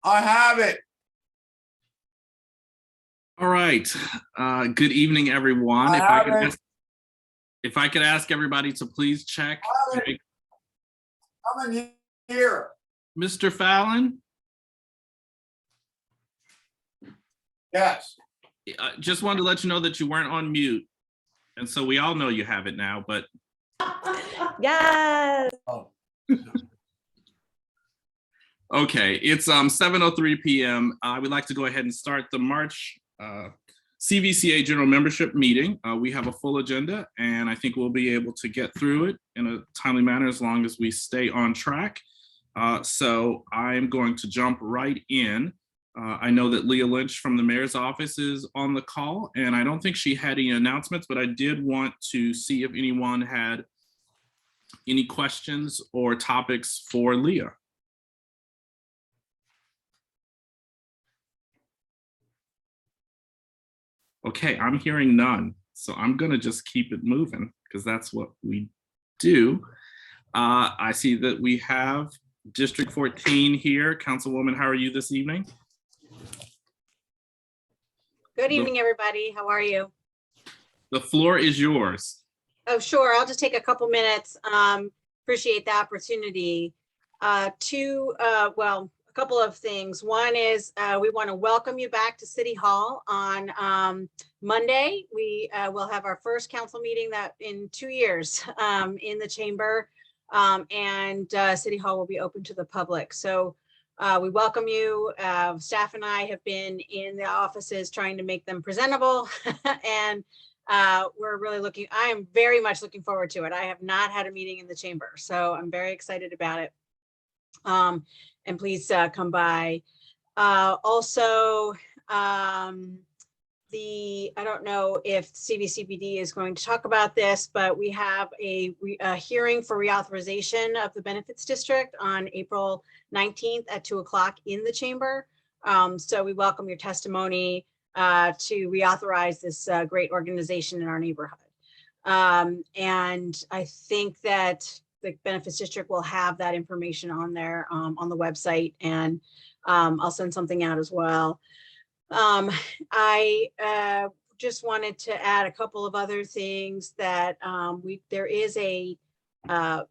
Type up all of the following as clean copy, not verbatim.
I have it. All right. Good evening, everyone. If I could ask everybody to please check. I'm in here. Mr. Fallon, Yes. just wanted to let you know that you weren't on mute. And so we all know you have it now, but. Yes. Oh. Okay, it's 7:03 p.m. I would like to go ahead and start the March CVCA General Membership Meeting. We have a full agenda, and I think we'll be able to get through it in a timely manner as long as we stay on track. So I'm going to jump right in. I know that Leah Lynch from the mayor's office is on the call, and I don't think she had any announcements, but I did want to see if anyone had any questions or topics for Leah. Okay, I'm hearing none. So I'm gonna just keep it moving because that's what we do. I see that we have District 14 here. Councilwoman, how are you this evening? Good evening, everybody. How are you? The floor is yours. Oh, sure. I'll just take a couple minutes. Appreciate the opportunity. Well, a couple of things. One is we want to welcome you back to City Hall on Monday. We will have our first council meeting that in 2 years in the chamber, and City Hall will be open to the public. So we welcome you. Staff and I have been in the offices trying to make them presentable, and we're really I am very much looking forward to it. I have not had a meeting in the chamber, so I'm very excited about it. And please come by. Also, I don't know if CVCBD is going to talk about this, but we have a hearing for reauthorization of the benefits district on April 19th at 2 o'clock in the chamber. So we welcome your testimony to reauthorize this great organization in our neighborhood. And I think that the benefits district will have that information on there on the website, and I'll send something out as well. I just wanted to add a couple of other things that there is a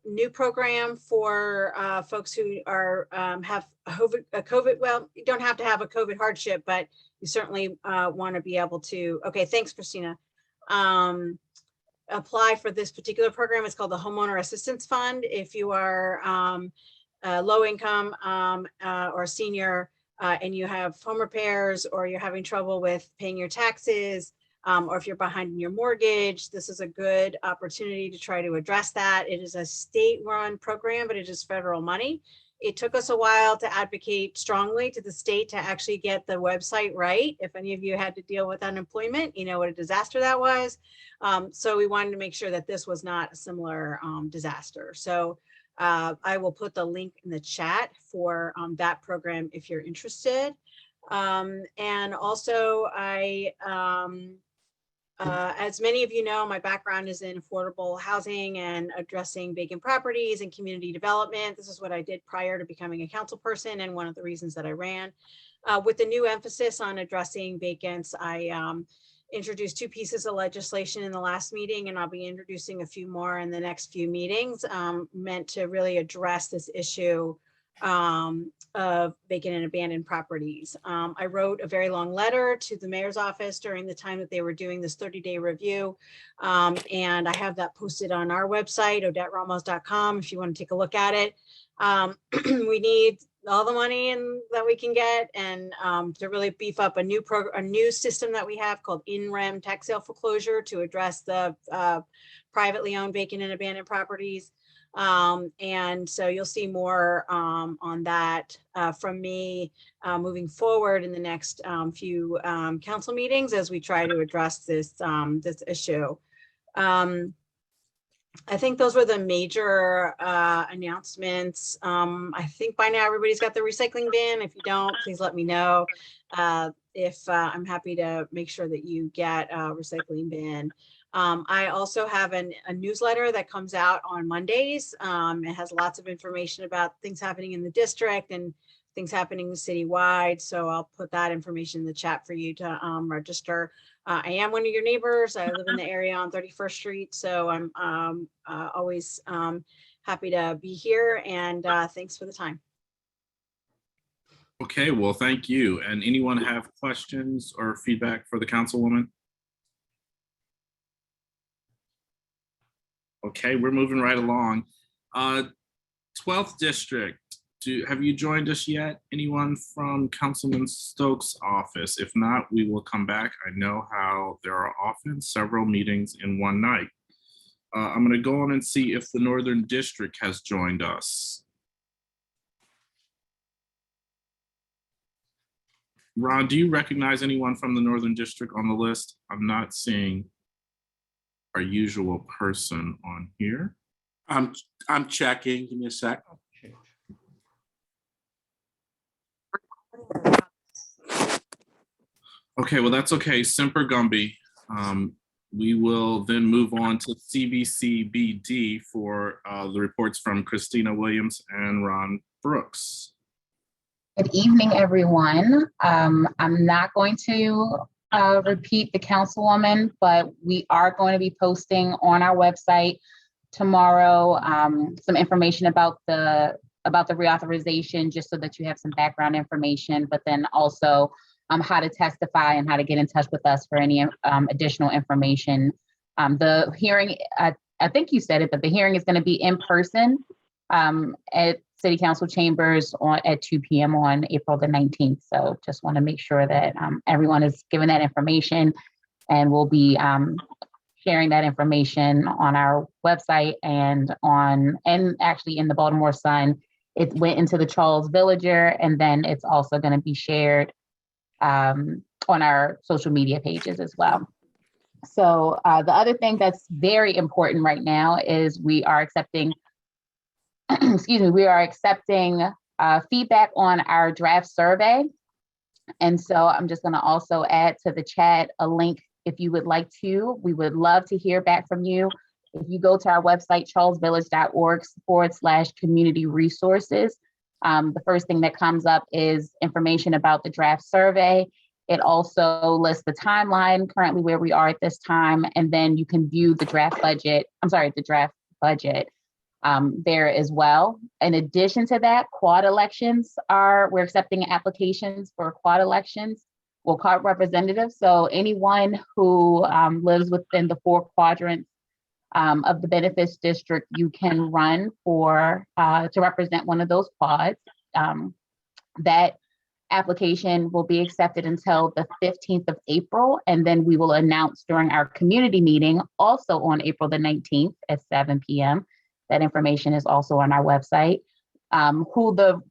new program for folks who are have a COVID. Well, you don't have to have a COVID hardship, but you certainly want to be able to. Okay, thanks, Christina. Apply for this particular program. It's called the Homeowner Assistance Fund. If you are low income or senior and you have home repairs, or you're having trouble with paying your taxes, or if you're behind in your mortgage, this is a good opportunity to try to address that. It is a state-run program, but it is federal money. It took us a while to advocate strongly to the state to actually get the website right. If any of you had to deal with unemployment, you know what a disaster that was. So we wanted to make sure that this was not a similar disaster. So I will put the link in the chat for that program if you're interested. And also as many of you know, my background is in affordable housing and addressing vacant properties and community development. This is what I did prior to becoming a council person, and one of the reasons that I ran. With the new emphasis on addressing vacants, I introduced 2 pieces of legislation in the last meeting, and I'll be introducing a few more in the next few meetings, meant to really address this issue of vacant and abandoned properties. I wrote a very long letter to the mayor's office during the time that they were doing this 30-day review. And I have that posted on our website, OdetteRamos.com, if you want to take a look at it. We need all the money that we can get, and to really beef up a new system that we have called in-rem tax sale foreclosure to address the privately owned vacant and abandoned properties. And so you'll see more on that from me moving forward in the next few council meetings as we try to address this this issue. I think those were the major announcements. I think by now everybody's got the recycling bin. If you don't, please let me know. If I'm happy to make sure that you get a recycling bin. I also have a newsletter that comes out on Mondays. It has lots of information about things happening in the district and things happening citywide. So I'll put that information in the chat for you to register. I am one of your neighbors. I live in the area on 31st Street. So I'm always happy to be here, and thanks for the time. Okay, well, thank you. And anyone have questions or feedback for the councilwoman? Okay, we're moving right along. 12th District, have you joined us yet? Anyone from Councilman Stokes' office? If not, we will come back. I know how there are often several meetings in one night. I'm going to go on and see if the Northern District has joined us. Ron, do you recognize anyone from the Northern District on the list? I'm not seeing our usual person on here. I'm checking. Give me a sec. Okay, well, that's okay. Semper Gumby. We will then move on to CVCBD for the reports from Christina Williams and Ron Brooks. Good evening, everyone. I'm not going to repeat the councilwoman, but we are going to be posting on our website tomorrow some information about the reauthorization, just so that you have some background information, but then also how to testify and how to get in touch with us for any additional information. The hearing, I think you said it, but the hearing is going to be in person at City Council Chambers at 2 p.m. on April the 19th. So just want to make sure that everyone is given that information, and we'll be sharing that information on our website and actually in the Baltimore Sun. It went into the Charles Villager, and then it's also going to be shared on our social media pages as well. So the other thing that's very important right now is we are accepting feedback on our draft survey. And so I'm just going to also add to the chat a link if you would like to. We would love to hear back from you. If you go to our website, charlesvillage.org/community resources, the first thing that comes up is information about the draft survey. It also lists the timeline currently where we are at this time, and then you can view the draft budget there as well. In addition to that, quad elections we're accepting applications for quad elections, quad representatives. So anyone who lives within the 4 quadrants of the benefits district, you can run to represent one of those quads. That application will be accepted until the 15th of April, and then we will announce during our community meeting, also on April the 19th at 7 p.m. That information is also on our website, who the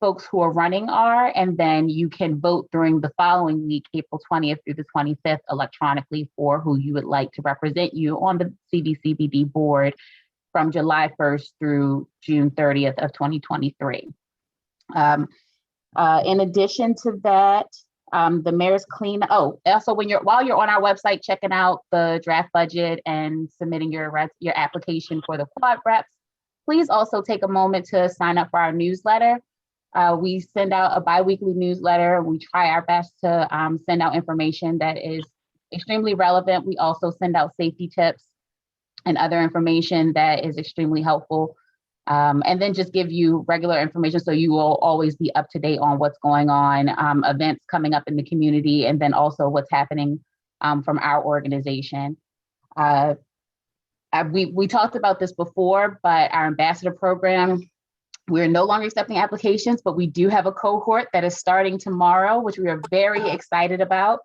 folks who are running are, and then you can vote during the following week, April 20th through the 25th, electronically for who you would like to represent you on the CVCBD board from July 1st through June 30th of 2023. In addition to that, the mayor's also while you're on our website checking out the draft budget and submitting your application for the quad reps, please also take a moment to sign up for our newsletter. We send out a bi-weekly newsletter. We try our best to send out information that is extremely relevant. We also send out safety tips and other information that is extremely helpful. And then just give you regular information so you will always be up to date on what's going on, events coming up in the community, and then also what's happening from our organization. We talked about this before, but our ambassador program, we're no longer accepting applications, but we do have a cohort that is starting tomorrow, which we are very excited about.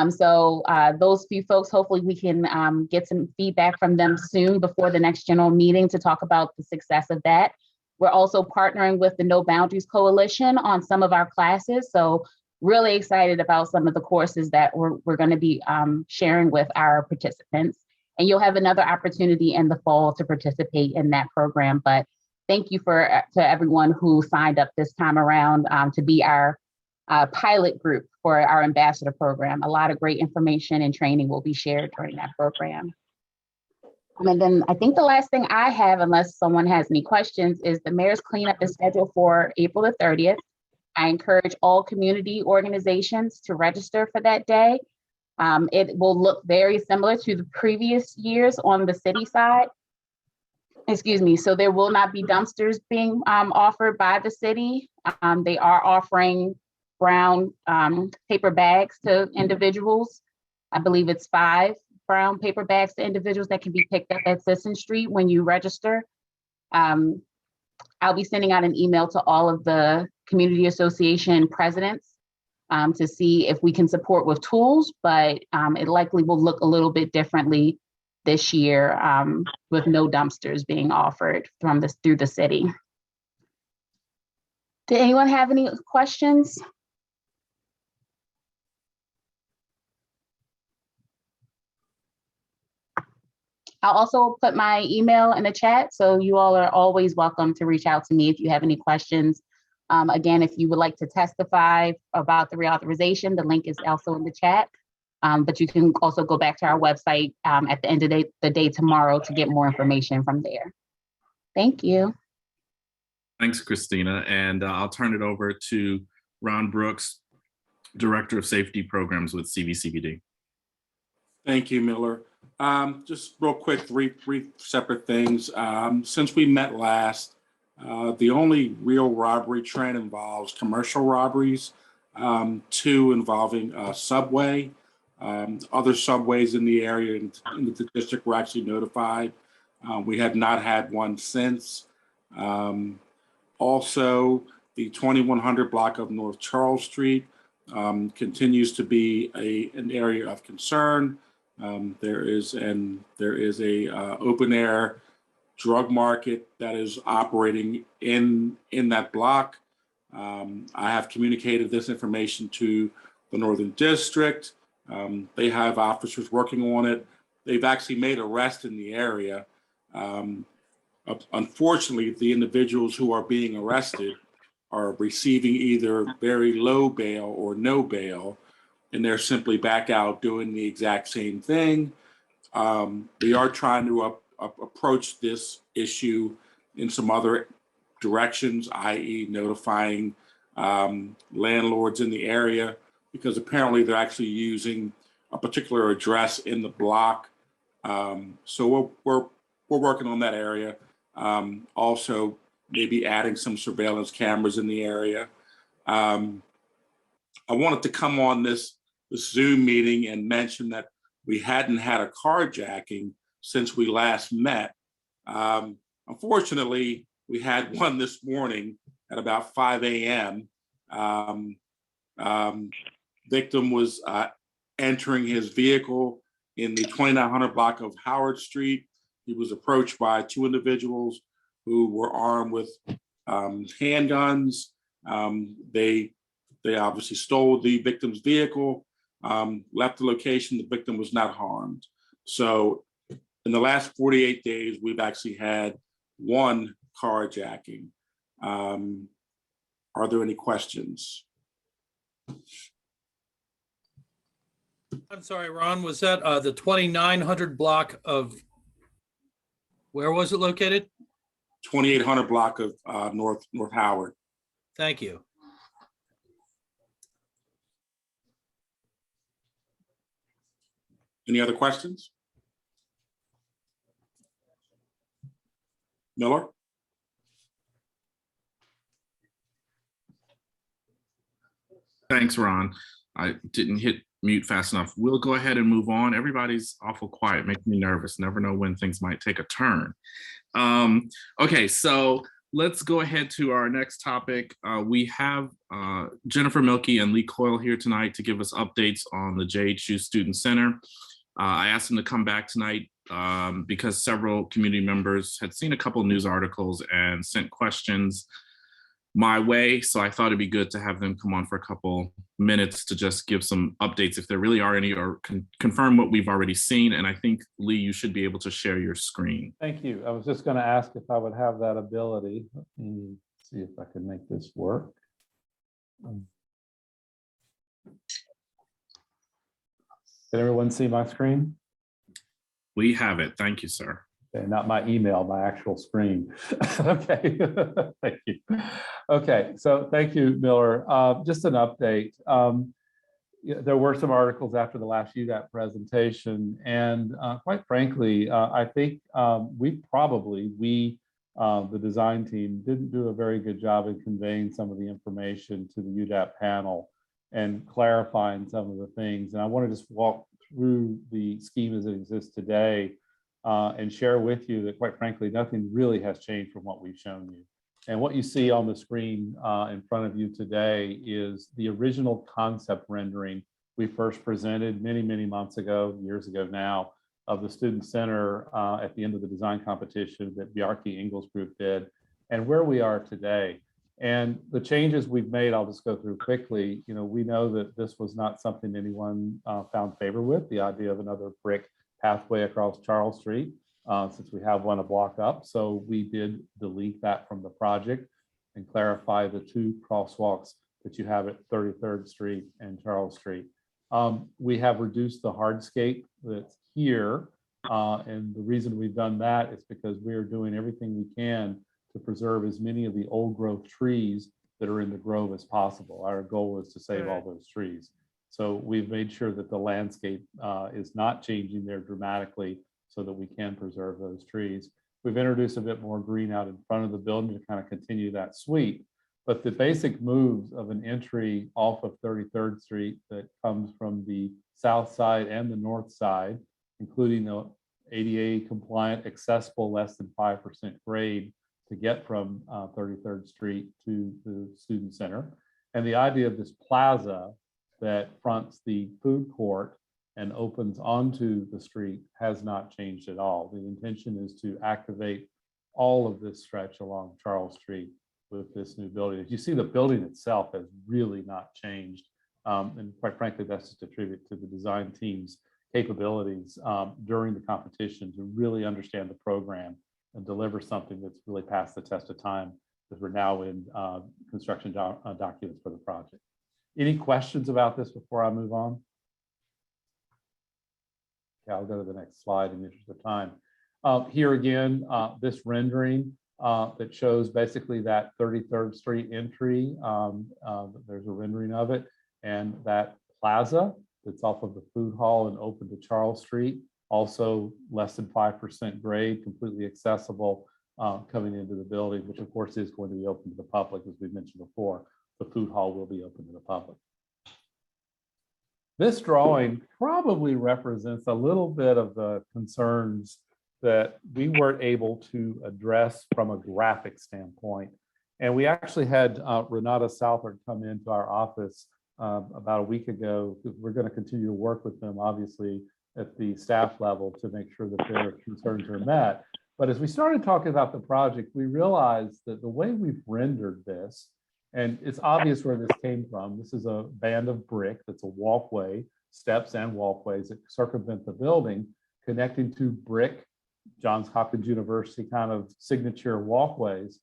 So those few folks, hopefully we can get some feedback from them soon before the next general meeting to talk about the success of that. We're also partnering with the No Boundaries Coalition on some of our classes. So really excited about some of the courses that we're going to be sharing with our participants. And you'll have another opportunity in the fall to participate in that program. But thank you to everyone who signed up this time around to be our pilot group for our ambassador program. A lot of great information and training will be shared during that program. And then I think the last thing I have, unless someone has any questions, is the mayor's cleanup is scheduled for April the 30th. I encourage all community organizations to register for that day. It will look very similar to the previous years on the city side. Excuse me. So there will not be dumpsters being offered by the city. They are offering brown paper bags to individuals. I believe it's 5 brown paper bags to individuals that can be picked up at Sisson Street when you register. I'll be sending out an email to all of the community association presidents to see if we can support with tools, but it likely will look a little bit differently this year with no dumpsters being offered through the city. Did anyone have any questions? I'll also put my email in the chat, so you all are always welcome to reach out to me if you have any questions. Again, if you would like to testify about the reauthorization, the link is also in the chat. But you can also go back to our website at the end of the day tomorrow to get more information from there. Thank you. Thanks, Christina. And I'll turn it over to Ron Brooks, Director of Safety Programs with CVCBD. Thank you, Miller. Just real quick, three separate things. Since we met last, the only real robbery trend involves commercial robberies, 2 involving Subway. Other subways in the area in the district were actually notified. We have not had one since. Also, the 2100 block of North Charles Street continues to be an area of concern. There is a open air drug market that is operating in that block. I have communicated this information to the Northern District. They have officers working on it. They've actually made arrests in the area. Unfortunately, the individuals who are being arrested are receiving either very low bail or no bail, and they're simply back out doing the exact same thing. We are trying to approach this issue in some other directions, i.e. notifying landlords in the area, because apparently they're actually using a particular address in the block. So we're working on that area. Also, maybe adding some surveillance cameras in the area. I wanted to come on this Zoom meeting and mention that we hadn't had a carjacking since we last met. Unfortunately, we had one this morning at about 5 a.m. Victim was entering his vehicle in the 2900 block of Howard Street. He was approached by 2 individuals who were armed with handguns. They obviously stole the victim's vehicle, left the location. The victim was not harmed. So in the last 48 days, we've actually had 1 carjacking. Are there any questions? I'm sorry, Ron, was that the 2900 block of, where was it located? 2800 block of North Howard. Thank you. Any other questions? Miller? Thanks, Ron. I didn't hit mute fast enough. We'll go ahead and move on. Everybody's awful quiet, making me nervous. Never know when things might take a turn. Okay, so let's go ahead to our next topic. We have Jennifer Milkey and Lee Coyle here tonight to give us updates on the JHU Student Center. I asked them to come back tonight because several community members had seen a couple of news articles and sent questions my way. So I thought it'd be good to have them come on for a couple minutes to just give some updates if there really are any, or confirm what we've already seen. And I think, Lee, you should be able to share your screen. Thank you. I was just going to ask if I would have that ability. Let me see if I can make this work. Can everyone see my screen? We have it. Thank you, sir. Okay, not my email, my actual screen. Okay, thank you. Okay, so thank you, Miller. Just an update. Yeah, there were some articles after the last UDAP presentation, and quite frankly, I think the design team, didn't do a very good job in conveying some of the information to the UDAP panel and clarifying some of the things. And I want to just walk through the scheme as it exists today and share with you that, quite frankly, nothing really has changed from what we've shown you. And what you see on the screen in front of you today is the original concept rendering we first presented many, many months ago, years ago now, of the Student Center at the end of the design competition that Bjarke Ingels Group did, and where we are today. And the changes we've made, I'll just go through quickly. You know, we know that this was not something anyone found favor with, the idea of another brick pathway across Charles Street, since we have one a block up. So we did delete that from the project and clarify the two crosswalks that you have at 33rd Street and Charles Street. We have reduced the hardscape that's here. And the reason we've done that is because we are doing everything we can to preserve as many of the old growth trees that are in the grove as possible. Our goal is to save all those trees. So we've made sure that the landscape is not changing there dramatically so that we can preserve those trees. We've introduced a bit more green out in front of the building to kind of continue that sweep. But the basic moves of an entry off of 33rd Street that comes from the south side and the north side, including the ADA compliant, accessible, less than 5% grade to get from 33rd Street to the Student Center. And the idea of this plaza that fronts the food court and opens onto the street has not changed at all. The intention is to activate all of this stretch along Charles Street with this new building. As you see, the building itself has really not changed. And quite frankly, that's just a tribute to the design team's capabilities during the competition to really understand the program and deliver something that's really passed the test of time, because we're now in construction documents for the project. Any questions about this before I move on? Okay, I'll go to the next slide in the interest of time. Here again, this rendering that shows basically that 33rd Street entry. There's a rendering of it, and that plaza that's off of the food hall and open to Charles Street, also less than 5% grade, completely accessible coming into the building, which of course is going to be open to the public, as we mentioned before. The food hall will be open to the public. This drawing probably represents a little bit of the concerns that we weren't able to address from a graphic standpoint. And we actually had Renata Southard come into our office about a week ago, because we're going to continue to work with them, obviously, at the staff level to make sure that their concerns are met. But as we started talking about the project, we realized that the way we've rendered this, and it's obvious where this came from. This is a band of brick that's a walkway, steps and walkways that circumvent the building, connecting to brick, Johns Hopkins University kind of signature walkways.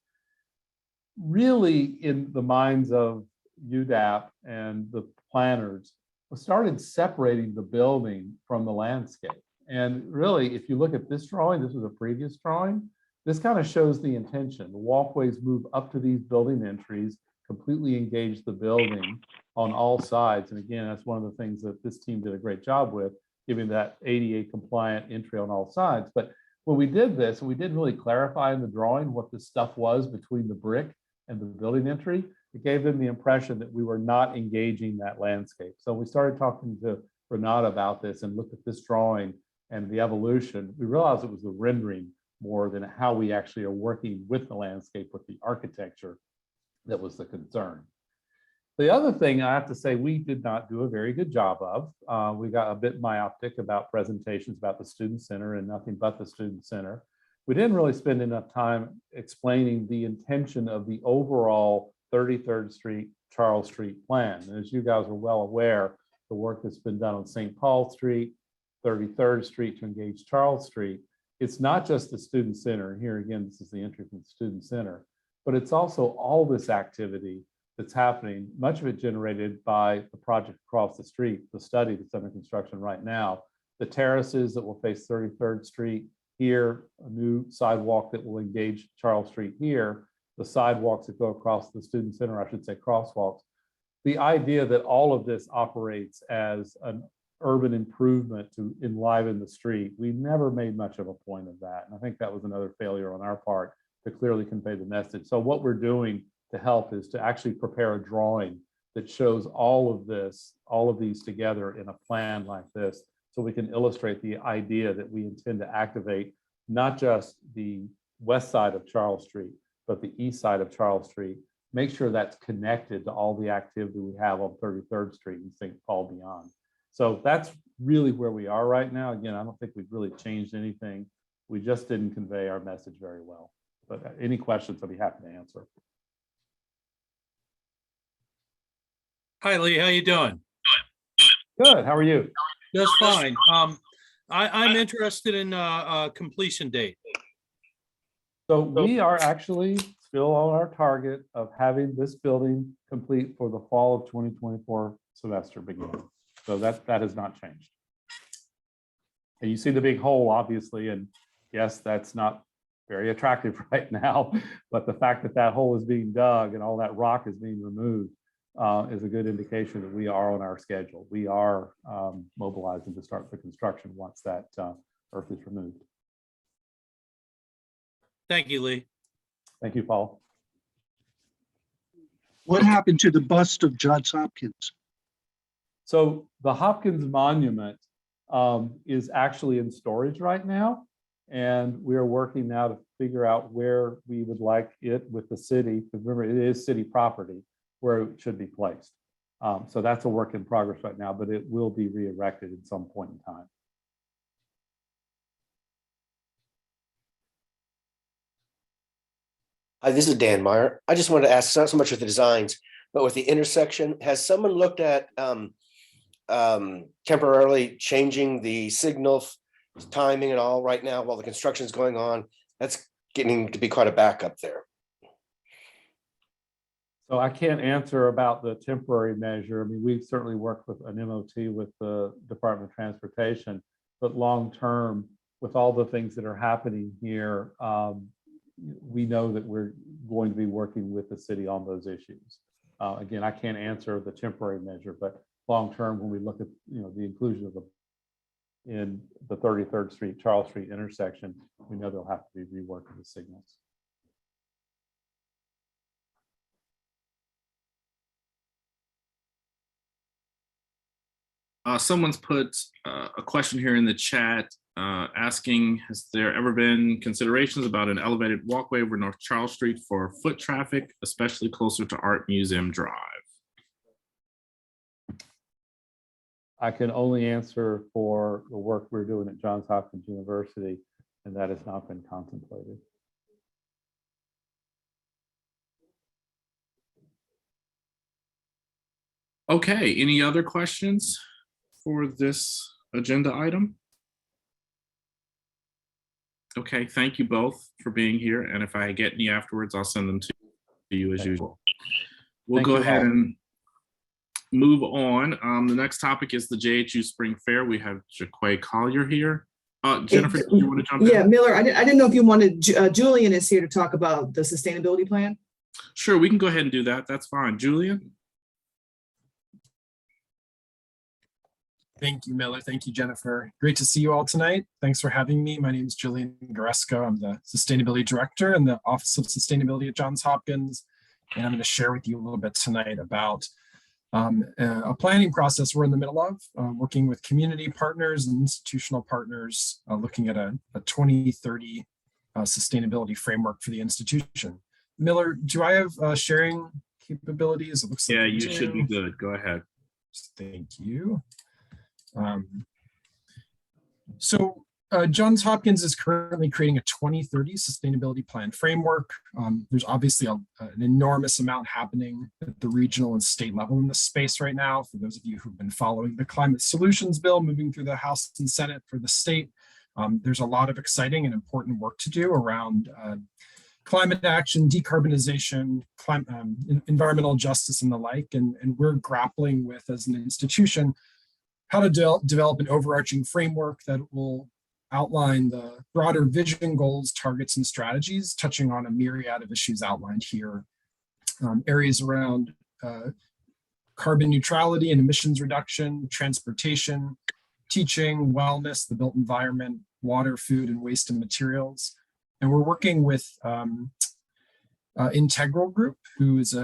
Really, in the minds of UDAP and the planners, we started separating the building from the landscape. And really, if you look at this drawing, this was a previous drawing, this kind of shows the intention. The walkways move up to these building entries, completely engage the building on all sides. And again, that's one of the things that this team did a great job with, giving that ADA compliant entry on all sides. But when we did this, and we didn't really clarify in the drawing what the stuff was between the brick and the building entry, it gave them the impression that we were not engaging that landscape. So we started talking to Renata about this and looked at this drawing and the evolution. We realized it was the rendering more than how we actually are working with the landscape, with the architecture, that was the concern. The other thing I have to say we did not do a very good job of, we got a bit myopic about presentations about the Student Center and nothing but the Student Center. We didn't really spend enough time explaining the intention of the overall 33rd Street, Charles Street plan. And as you guys are well aware, the work that's been done on St. Paul Street, 33rd Street to engage Charles Street, it's not just the Student Center. And here again, this is the entry from the Student Center, but it's also all this activity that's happening, much of it generated by the project across the street, the study that's under construction right now, the terraces that will face 33rd Street here, a new sidewalk that will engage Charles Street here, the sidewalks that go across the student center, I should say crosswalks. The idea that all of this operates as an urban improvement to enliven the street, we never made much of a point of that. And I think that was another failure on our part to clearly convey the message. So what we're doing to help is to actually prepare a drawing that shows all of this, all of these together in a plan like this, so we can illustrate the idea that we intend to activate not just the west side of Charles Street, but the east side of Charles Street. Make sure that's connected to all the activity we have on 33rd Street and St. Paul beyond. So that's really where we are right now. Again, I don't think we've really changed anything. We just didn't convey our message very well. But any questions, I'll be happy to answer. Hi, Lee. How you doing? Good, how are you? Just fine. I'm interested in completion date. So we are actually still on our target of having this building complete for the fall of 2024 semester beginning. So that has not changed. And you see the big hole, obviously, and yes, that's not very attractive right now, but the fact that that hole is being dug and all that rock is being removed is a good indication that we are on our schedule. We are mobilizing to start the construction once that earth is removed. Thank you, Lee. Thank you, Paul. What happened to the bust of Johns Hopkins? So the Hopkins Monument is actually in storage right now. And we are working now to figure out where we would like it with the city. Because remember, it is city property where it should be placed. So that's a work in progress right now, but it will be re-erected at some point in time. Hi, this is Dan Meyer. I just wanted to ask, not so much with the designs, but with the intersection, has someone looked at temporarily changing the signal timing and all right now while the construction is going on? That's getting to be quite a backup there. So I can't answer about the temporary measure. I mean, we've certainly worked with an MOT with the Department of Transportation, but long-term, with all the things that are happening here, we know that we're going to be working with the city on those issues. Again, I can't answer the temporary measure, but long-term, when we look at the inclusion of in the 33rd Street, Charles Street intersection, we know there'll have to be rework of the signals. Someone's put a question here in the chat asking, has there ever been considerations about an elevated walkway over North Charles Street for foot traffic, especially closer to Art Museum Drive? I can only answer for the work we're doing at Johns Hopkins University, and that has not been contemplated. Okay, any other questions for this agenda item? Okay, thank you both for being here. And if I get any afterwards, I'll send them to you as usual. We'll go ahead and move on. The next topic is the JHU Spring Fair. We have Jaquay Collier here. Jennifer, do you want to jump in? Yeah, Miller, I didn't know if you wanted, Julian is here to talk about the sustainability plan. Sure, we can go ahead and do that. That's fine. Julian? Thank you, Miller. Thank you, Jennifer. Great to see you all tonight. Thanks for having me. My name is Julian Goresko. I'm the Sustainability Director in the Office of Sustainability at Johns Hopkins. And I'm going to share with you a little bit tonight about a planning process we're in the middle of, working with community partners and institutional partners, looking at a 2030 sustainability framework for the institution. Miller, do I have sharing capabilities? It looks like you should be good. Go ahead. Thank you. Johns Hopkins is currently creating a 2030 sustainability plan framework. There's obviously an enormous amount happening at the regional and state level in this space right now. For those of you who've been following the Climate Solutions Bill moving through the House and Senate for the state, there's a lot of exciting and important work to do around climate action, decarbonization, environmental justice, and the like. And we're grappling with, as an institution, how to develop an overarching framework that will outline the broader vision, goals, targets, and strategies, touching on a myriad of issues outlined here. Areas around carbon neutrality and emissions reduction, transportation, teaching, wellness, the built environment, water, food, and waste and materials. And we're working with Integral Group, who is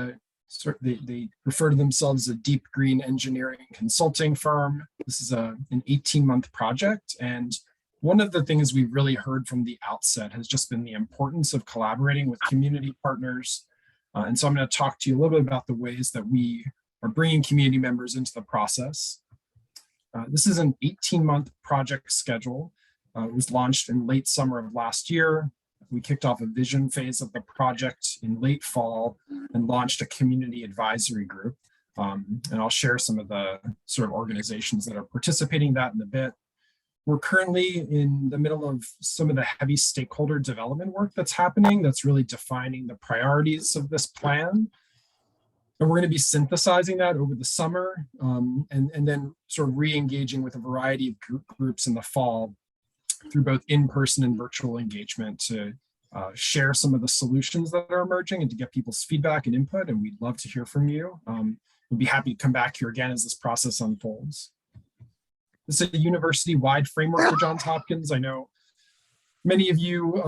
they refer to themselves as a deep green engineering consulting firm. This is an 18-month project. And one of the things we've really heard from the outset has just been the importance of collaborating with community partners. And so I'm going to talk to you a little bit about the ways that we are bringing community members into the process. This is an 18-month project schedule. It was launched in late summer of last year. We kicked off a vision phase of the project in late fall and launched a community advisory group. And I'll share some of the sort of organizations that are participating in that in a bit. We're currently in the middle of some of the heavy stakeholder development work that's happening that's really defining the priorities of this plan. And we're going to be synthesizing that over the summer and then sort of re-engaging with a variety of groups in the fall through both in-person and virtual engagement to share some of the solutions that are emerging and to get people's feedback and input. And we'd love to hear from you. We'd be happy to come back here again as this process unfolds. This is a university-wide framework for Johns Hopkins. I know many of you,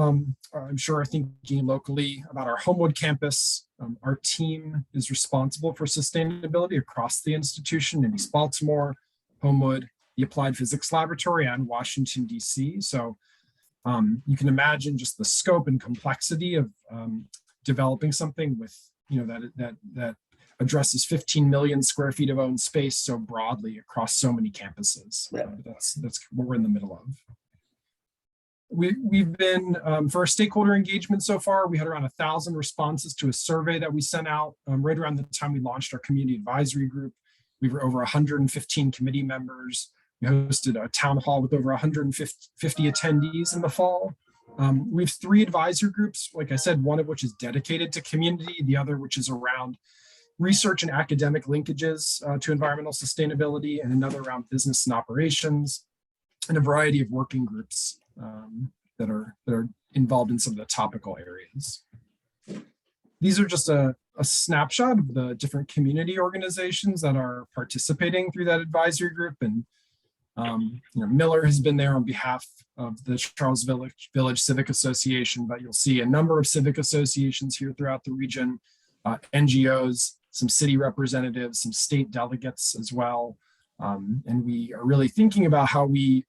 I'm sure, are thinking locally about our Homewood campus. Our team is responsible for sustainability across the institution in East Baltimore, Homewood, the Applied Physics Laboratory, and Washington, D.C. So you can imagine just the scope and complexity of developing something with, that addresses 15 million square feet of owned space so broadly across so many campuses. Yeah. That's what we're in the middle of. We've been, for our stakeholder engagement so far, we had around 1,000 responses to a survey that we sent out right around the time we launched our community advisory group. We were over 115 committee members. We hosted a town hall with over 150 attendees in the fall. We have 3 advisor groups, like I said, one of which is dedicated to community, the other which is around research and academic linkages to environmental sustainability, and another around business and operations, and a variety of working groups that are involved in some of the topical areas. These are just a snapshot of the different community organizations that are participating through that advisory group. And Miller has been there on behalf of the Charles Village Civic Association, but you'll see a number of civic associations here throughout the region, NGOs, some city representatives, some state delegates as well. And we are really thinking about how we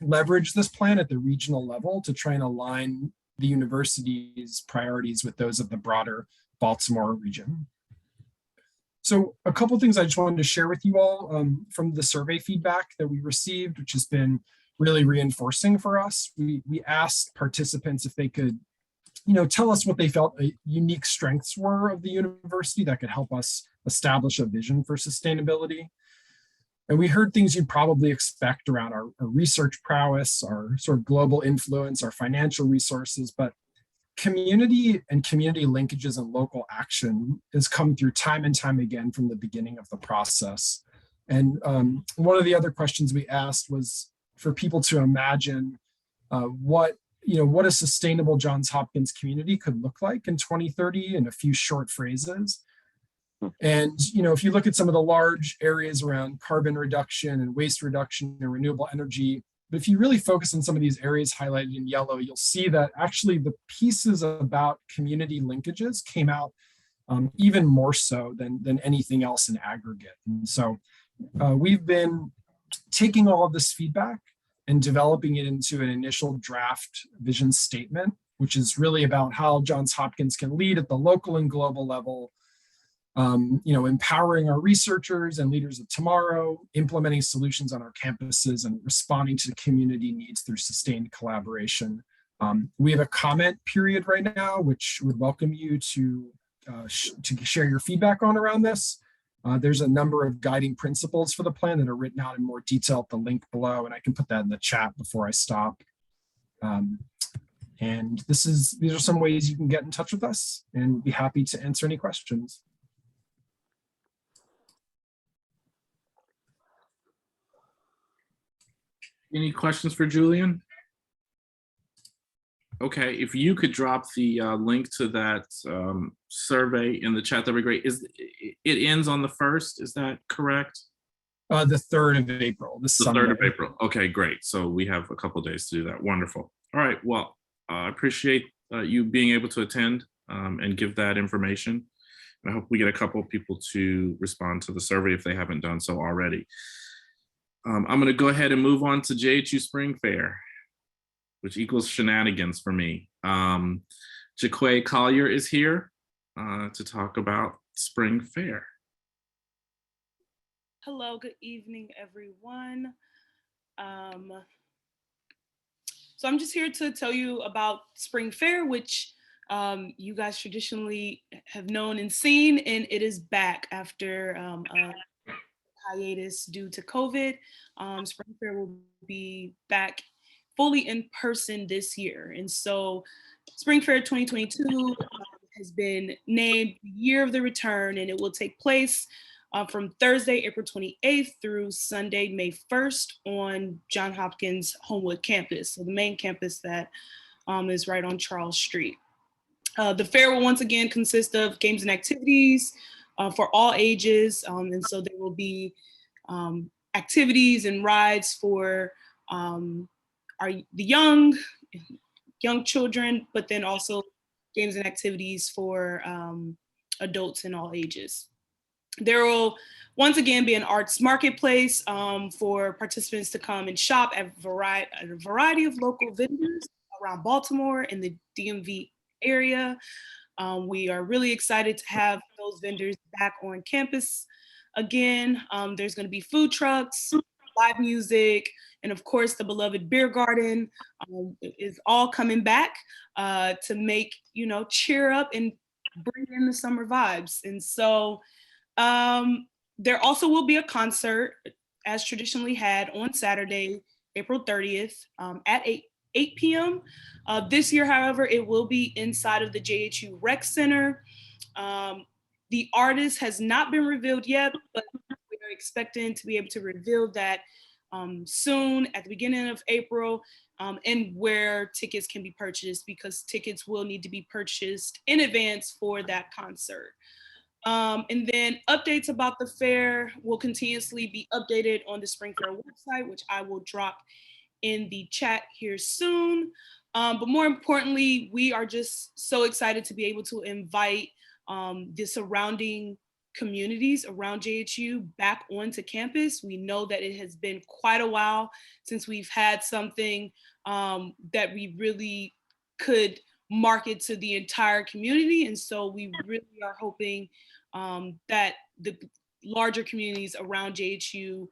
leverage this plan at the regional level to try and align the university's priorities with those of the broader Baltimore region. So a couple of things I just wanted to share with you all from the survey feedback that we received, which has been really reinforcing for us. We asked participants if they could, tell us what they felt unique strengths were of the university that could help us establish a vision for sustainability. And we heard things you'd probably expect around our research prowess, our sort of global influence, our financial resources, but community and community linkages and local action has come through time and time again from the beginning of the process. And one of the other questions we asked was for people to imagine what a sustainable Johns Hopkins community could look like in 2030 in a few short phrases. And, if you look at some of the large areas around carbon reduction and waste reduction and renewable energy, but if you really focus on some of these areas highlighted in yellow, you'll see that actually the pieces about community linkages came out even more so than anything else in aggregate. And so we've been taking all of this feedback and developing it into an initial draft vision statement, which is really about how Johns Hopkins can lead at the local and global level, empowering our researchers and leaders of tomorrow, implementing solutions on our campuses, and responding to community needs through sustained collaboration. We have a comment period right now, which would welcome you to share your feedback on around this. There's a number of guiding principles for the plan that are written out in more detail at the link below, and I can put that in the chat before I stop. And these are some ways you can get in touch with us, and we'd be happy to answer any questions. Any questions for Julian? Okay, if you could drop the link to that survey in the chat, that'd be great. It ends on the 1st, is that correct? The 3rd of April, this The Sunday. 3rd of April. Okay, great. So we have a couple days to do that. Wonderful. All right. Well, I appreciate you being able to attend and give that information. And I hope we get a couple of people to respond to the survey if they haven't done so already. I'm going to go ahead and move on to JHU Spring Fair, which equals shenanigans for me. Jaquay Collier is here to talk about Spring Fair. Hello, good evening, everyone. So I'm just here to tell you about Spring Fair, which you guys traditionally have known and seen, and it is back after a hiatus due to COVID. Spring Fair will be back fully in person this year. And so Spring Fair 2022 has been named the year of the return, and it will take place from Thursday, April 28th through Sunday, May 1st on Johns Hopkins Homewood campus, so the main campus that is right on Charles Street. The fair will once again consist of games and activities for all ages, and so there will be activities and rides for the young children, but then also games and activities for adults in all ages. There will once again be an arts marketplace for participants to come and shop at a variety of local vendors around Baltimore and the DMV area. We are really excited to have those vendors back on campus again. There's going to be food trucks, live music, and of course the beloved beer garden is all coming back to make, cheer up and bring in the summer vibes. And so there also will be a concert as traditionally had on Saturday, April 30th at 8 p.m. This year, however, it will be inside of the JHU Rec Center. The artist has not been revealed yet, but we are expecting to be able to reveal that soon at the beginning of April, and where tickets can be purchased, because tickets will need to be purchased in advance for that concert. And then updates about the fair will continuously be updated on the Spring Fair website, which I will drop in the chat here soon. But more importantly, we are just so excited to be able to invite the surrounding communities around JHU back onto campus. We know that it has been quite a while since we've had something that we really could market to the entire community. And so we really are hoping that the larger communities around JHU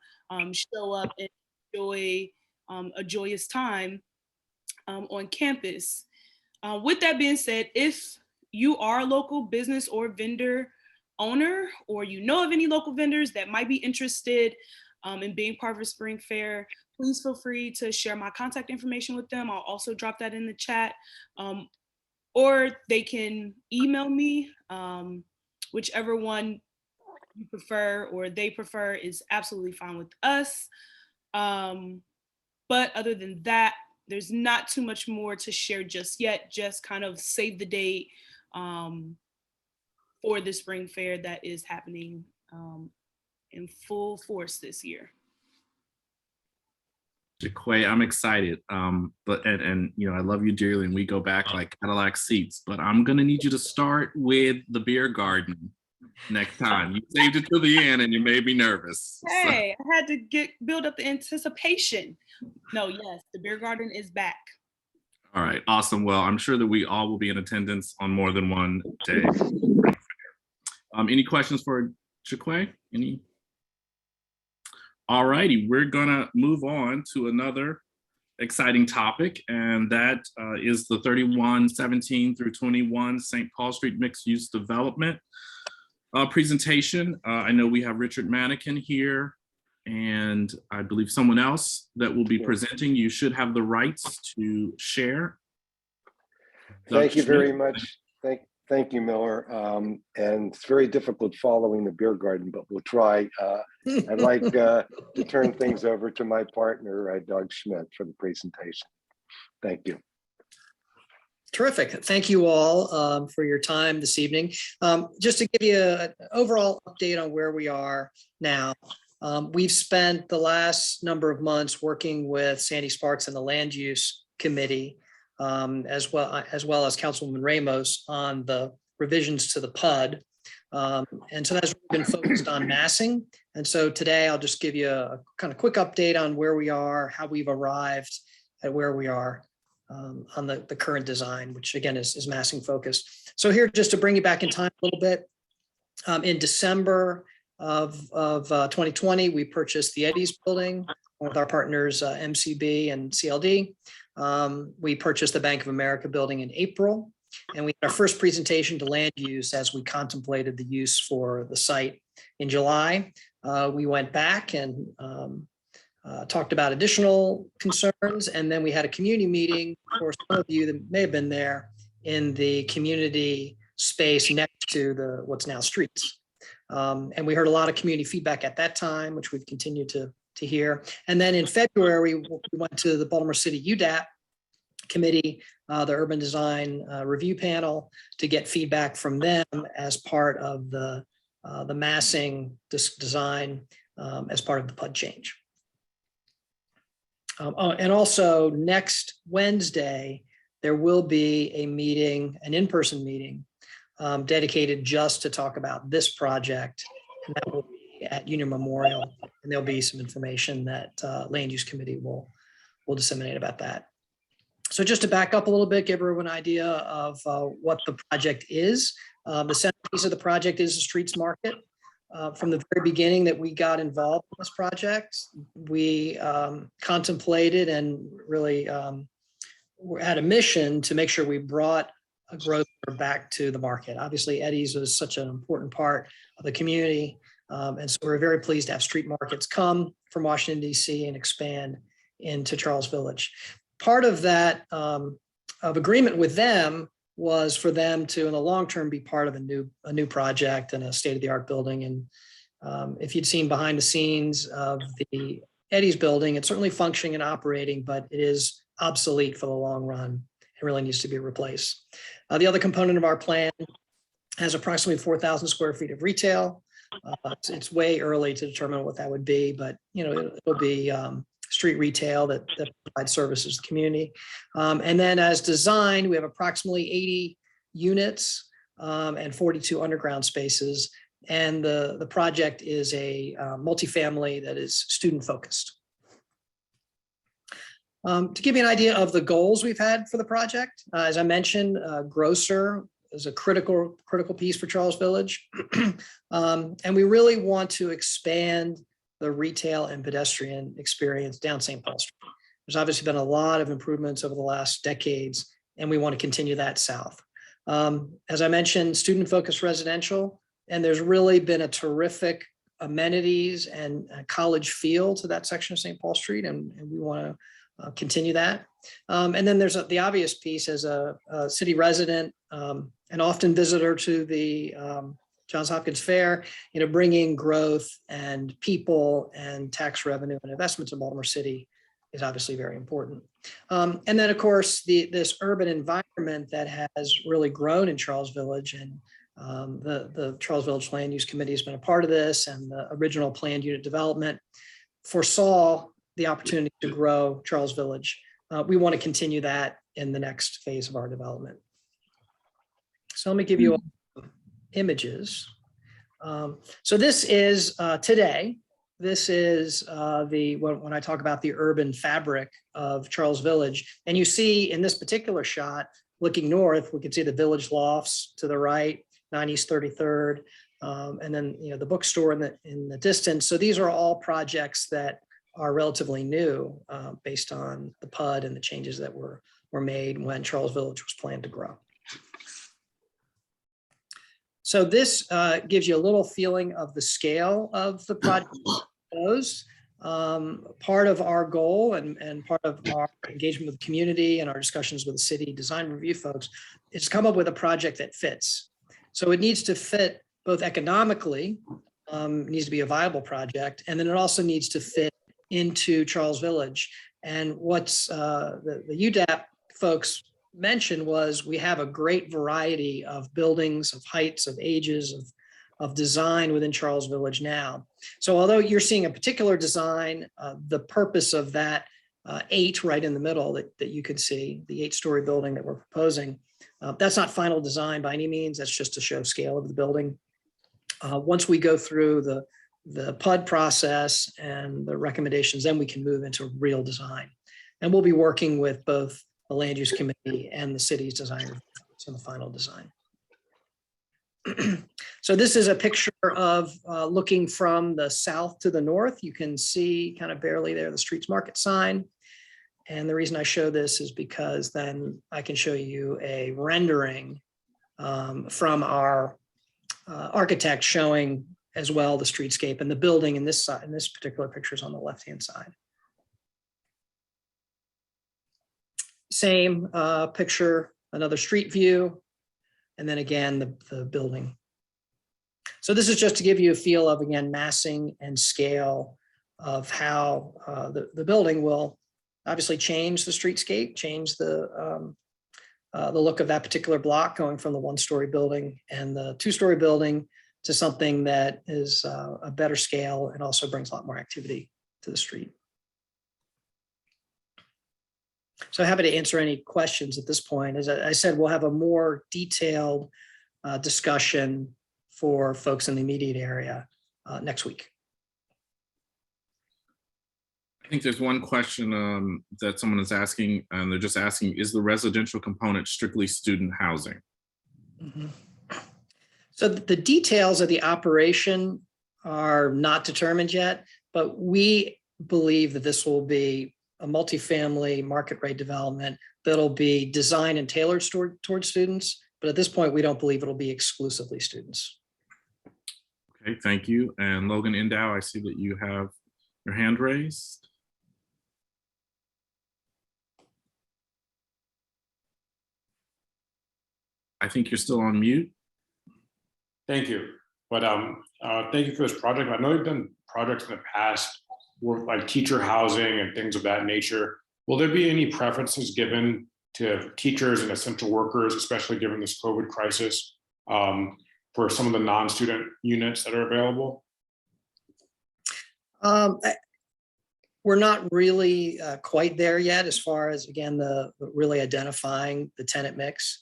show up and enjoy a joyous time on campus. With that being said, if you are a local business or vendor owner, or you know of any local vendors that might be interested in being part of a Spring Fair, please feel free to share my contact information with them. I'll also drop that in the chat. Or they can email me, whichever one you prefer or they prefer is absolutely fine with us. But other than that, there's not too much more to share just yet, just kind of save the date for the Spring Fair that is happening in full force this year. Jaquay, I'm excited. But I love you dearly, and we go back like Cadillac seats. But I'm gonna need you to start with the beer garden next time. You saved it to the end, and you made me nervous. Hey, I had to build up the anticipation. No, yes, the beer garden is back. All right, awesome. Well, I'm sure that we all will be in attendance on more than one day. Any questions for Jaquay? Any? All righty, we're gonna move on to another exciting topic, and that is the 3117 through 21 St. Paul Street Mixed Use Development presentation. I know we have Richard Manikin here, and I believe someone else that will be presenting. You should have the rights to share. Thank you very much. Thank you, Miller. And it's very difficult following the beer garden, but we'll try. I'd like to turn things over to my partner, Doug Schmidt, for the presentation. Thank you. Terrific. Thank you all for your time this evening. Just to give you an overall update on where we are now. We've spent the last number of months working with Sandy Sparks and the Land Use Committee, as well as Councilwoman Ramos on the revisions to the PUD. And so that's been focused on massing. And so today I'll just give you a kind of quick update on where we are, how we've arrived at where we are on the current design, which again is massing focused. So here, just to bring you back in time a little bit, in December of 2020, we purchased the Eddie's building with our partners MCB and CLD. We purchased the Bank of America building in April, and we had our first presentation to land use as we contemplated the use for the site in July. We went back and talked about additional concerns, and then we had a community meeting for some of you that may have been there in the community space next to what's now streets. And we heard a lot of community feedback at that time, which we've continued to hear. And then in February, we went to the Baltimore City UDAP committee, the Urban Design Review Panel, to get feedback from them as part of the massing design as part of the PUD change. And also next Wednesday, there will be a meeting, an in-person meeting dedicated just to talk about this project. And that will be at Union Memorial. And there'll be some information that Land Use Committee will disseminate about that. So just to back up a little bit, give everyone an idea of what the project is. The centerpiece of the project is the streets market. From the very beginning that we got involved in this project, we contemplated and really had a mission to make sure we brought a grocer back to the market. Obviously, Eddie's was such an important part of the community. And so we're very pleased to have street markets come from Washington, D.C. and expand into Charles Village. Part of that of agreement with them was for them to, in the long term, be part of a new project and a state-of-the-art building. And if you'd seen behind the scenes of the Eddie's building, it's certainly functioning and operating, but it is obsolete for the long run. It really needs to be replaced. The other component of our plan has approximately 4,000 square feet of retail. It's way early to determine what that would be, but it'll be street retail that provides services to the community. And then as designed, we have approximately 80 units and 42 underground spaces. And the project is a multifamily that is student focused. To give you an idea of the goals we've had for the project, as I mentioned, grocer is a critical piece for Charles Village. And we really want to expand the retail and pedestrian experience down St. Paul Street. There's obviously been a lot of improvements over the last decades, and we want to continue that south. As I mentioned, student-focused residential, and there's really been a terrific amenities and college feel to that section of St. Paul Street, and we want to continue that. And then there's the obvious piece as a city resident, and often visitor to the Johns Hopkins Fair, bringing growth and people and tax revenue and investments in Baltimore City is obviously very important. And then, of course, this urban environment that has really grown in Charles Village, and the Charles Village Land Use Committee has been a part of this, and the original planned unit development foresaw the opportunity to grow Charles Village. We want to continue that in the next phase of our development. So let me give you images. So this is today. This is when I talk about the urban fabric of Charles Village. And you see in this particular shot, looking north, we can see the Village Lofts to the right, 9 East 33rd, and then the bookstore in the distance. So these are all projects that are relatively new based on the PUD and the changes that were made when Charles Village was planned to grow. So this gives you a little feeling of the scale of the project. Part of our goal and part of our engagement with the community and our discussions with the city design review folks is to come up with a project that fits. So it needs to fit both economically needs to be a viable project. And then it also needs to fit into Charles Village. And what's the UDAP folks mentioned was we have a great variety of buildings, of heights, of ages, of design within Charles Village now. So although you're seeing a particular design, the purpose of that 8 right in the middle that you can see, the 8-story building that we're proposing, that's not final design by any means. That's just to show scale of the building. Once we go through the PUD process and the recommendations, then we can move into real design. And we'll be working with both the land use committee and the city's designer in the final design. So this is a picture of looking from the south to the north. You can see kind of barely there the Streets Market sign. And the reason I show this is because then I can show you a rendering from our architect showing as well the streetscape and the building in this side. And this particular picture is on the left-hand side. Same picture, another street view, and then again the building. So this is just to give you a feel of, again, massing and scale of how the building will obviously change the streetscape, change the look of that particular block, going from the 1-story building and the 2-story building to something that is a better scale and also brings a lot more activity to the street. So happy to answer any questions at this point. As I said, we'll have a more detailed discussion for folks in the immediate area next week. I think there's one question that someone is asking, and they're just asking, is the residential component strictly student housing? Mm-hmm. So the details of the operation are not determined yet, but we believe that this will be a multifamily market rate development that'll be designed and tailored towards students. But at this point, we don't believe it'll be exclusively students. Okay, thank you. And Logan Indow, I see that you have your hand raised. I think you're still on mute. Thank you. But thank you for this project. I know you've done projects in the past, work like teacher housing and things of that nature. Will there be any preferences given to teachers and essential workers, especially given this COVID crisis, for some of the non-student units that are available? We're not really quite there yet as far as, again, the really identifying the tenant mix.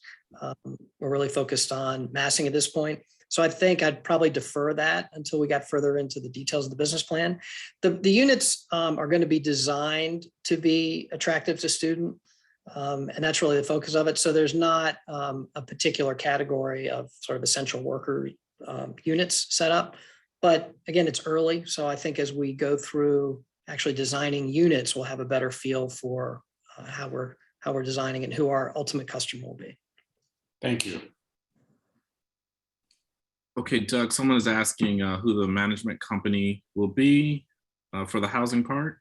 We're really focused on massing at this point. So I think I'd probably defer that until we got further into the details of the business plan. The units are going to be designed to be attractive to student, and that's really the focus of it. So there's not a particular category of sort of essential worker units set up. But again, it's early. So I think as we go through actually designing units, we'll have a better feel for how we're designing and who our ultimate customer will be. Thank you. Okay, Doug, someone is asking who the management company will be for the housing part.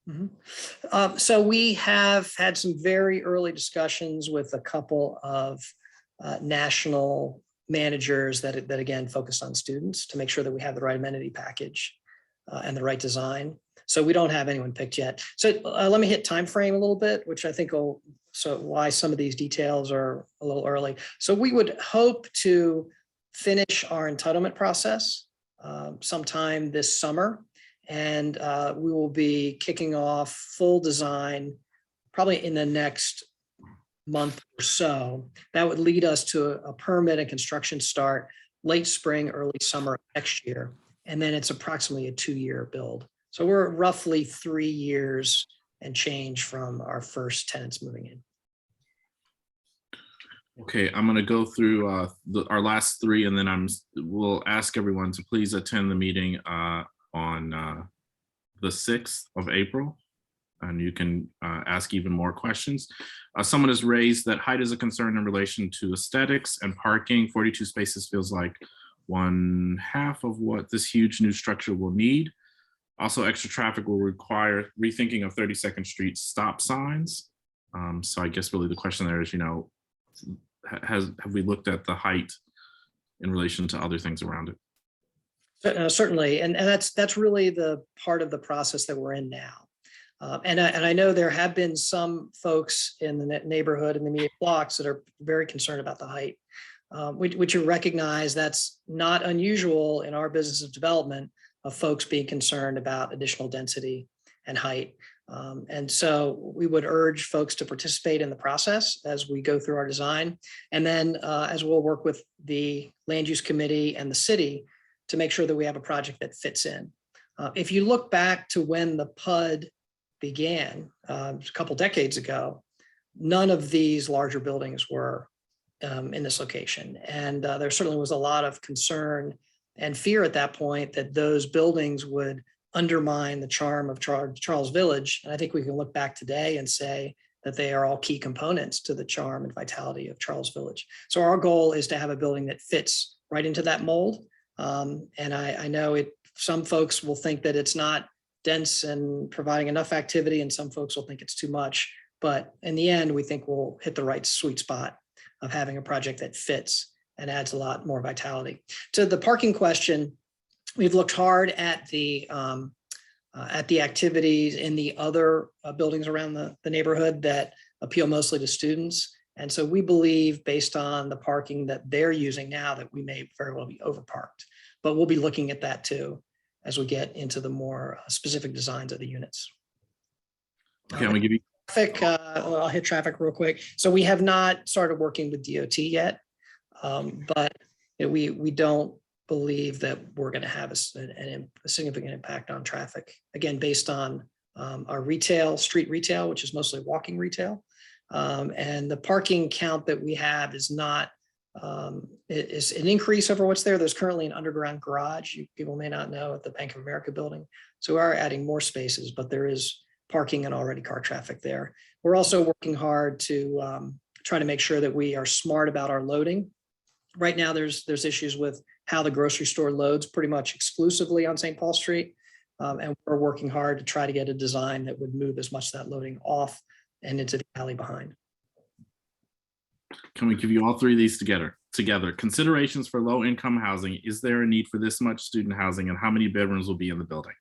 Mm-hmm. So we have had some very early discussions with a couple of national managers that again focus on students to make sure that we have the right amenity package and the right design. So we don't have anyone picked yet. So let me hit time frame a little bit, which I think will, so why some of these details are a little early. So we would hope to finish our entitlement process sometime this summer. And we will be kicking off full design probably in the next month or so. That would lead us to a permit and construction start late spring, early summer next year. And then it's approximately a 2-year build. So we're roughly 3 years and change from our first tenants moving in. Okay, I'm going to go through our last 3, and then we'll ask everyone to please attend the meeting on the 6th of April, and you can ask even more questions. Someone has raised that height is a concern in relation to aesthetics and parking. 42 spaces feels like 1/2 of what this huge new structure will need. Also, extra traffic will require rethinking of 32nd Street stop signs. So I guess really the question there is, have we looked at the height in relation to other things around it? Certainly, and that's really the part of the process that we're in now. And I know there have been some folks in the neighborhood in the immediate blocks that are very concerned about the height, which you recognize that's not unusual in our business of development of folks being concerned about additional density and height. And so we would urge folks to participate in the process as we go through our design. And then as we'll work with the land use committee and the city to make sure that we have a project that fits in. If you look back to when the PUD began a couple decades ago, none of these larger buildings were in this location. And there certainly was a lot of concern and fear at that point that those buildings would undermine the charm of Charles Village. And I think we can look back today and say that they are all key components to the charm and vitality of Charles Village. So our goal is to have a building that fits right into that mold. And I know some folks will think that it's not dense and providing enough activity, and some folks will think it's too much. But in the end, we think we'll hit the right sweet spot of having a project that fits and adds a lot more vitality. To the parking question, we've looked hard at the activities in the other buildings around the neighborhood that appeal mostly to students. And so we believe, based on the parking that they're using now, that we may very well be overparked. But we'll be looking at that too as we get into the more specific designs of the units. Okay, we give you traffic. I'll hit traffic real quick. So we have not started working with DOT yet, but we don't believe that we're going to have a significant impact on traffic. Again, based on our retail, street retail, which is mostly walking retail. And the parking count that we have is not, is an increase over what's there. There's currently an underground garage, people may not know, at the Bank of America building. So we are adding more spaces, but there is parking and already car traffic there. We're also working hard to try to make sure that we are smart about our loading. Right now, there's issues with how the grocery store loads pretty much exclusively on St. Paul Street. And we're working hard to try to get a design that would move as much of that loading off and into the alley behind. Can we give you all three of these together? Considerations for low-income housing. Is there a need for this much student housing, and how many bedrooms will be in the building?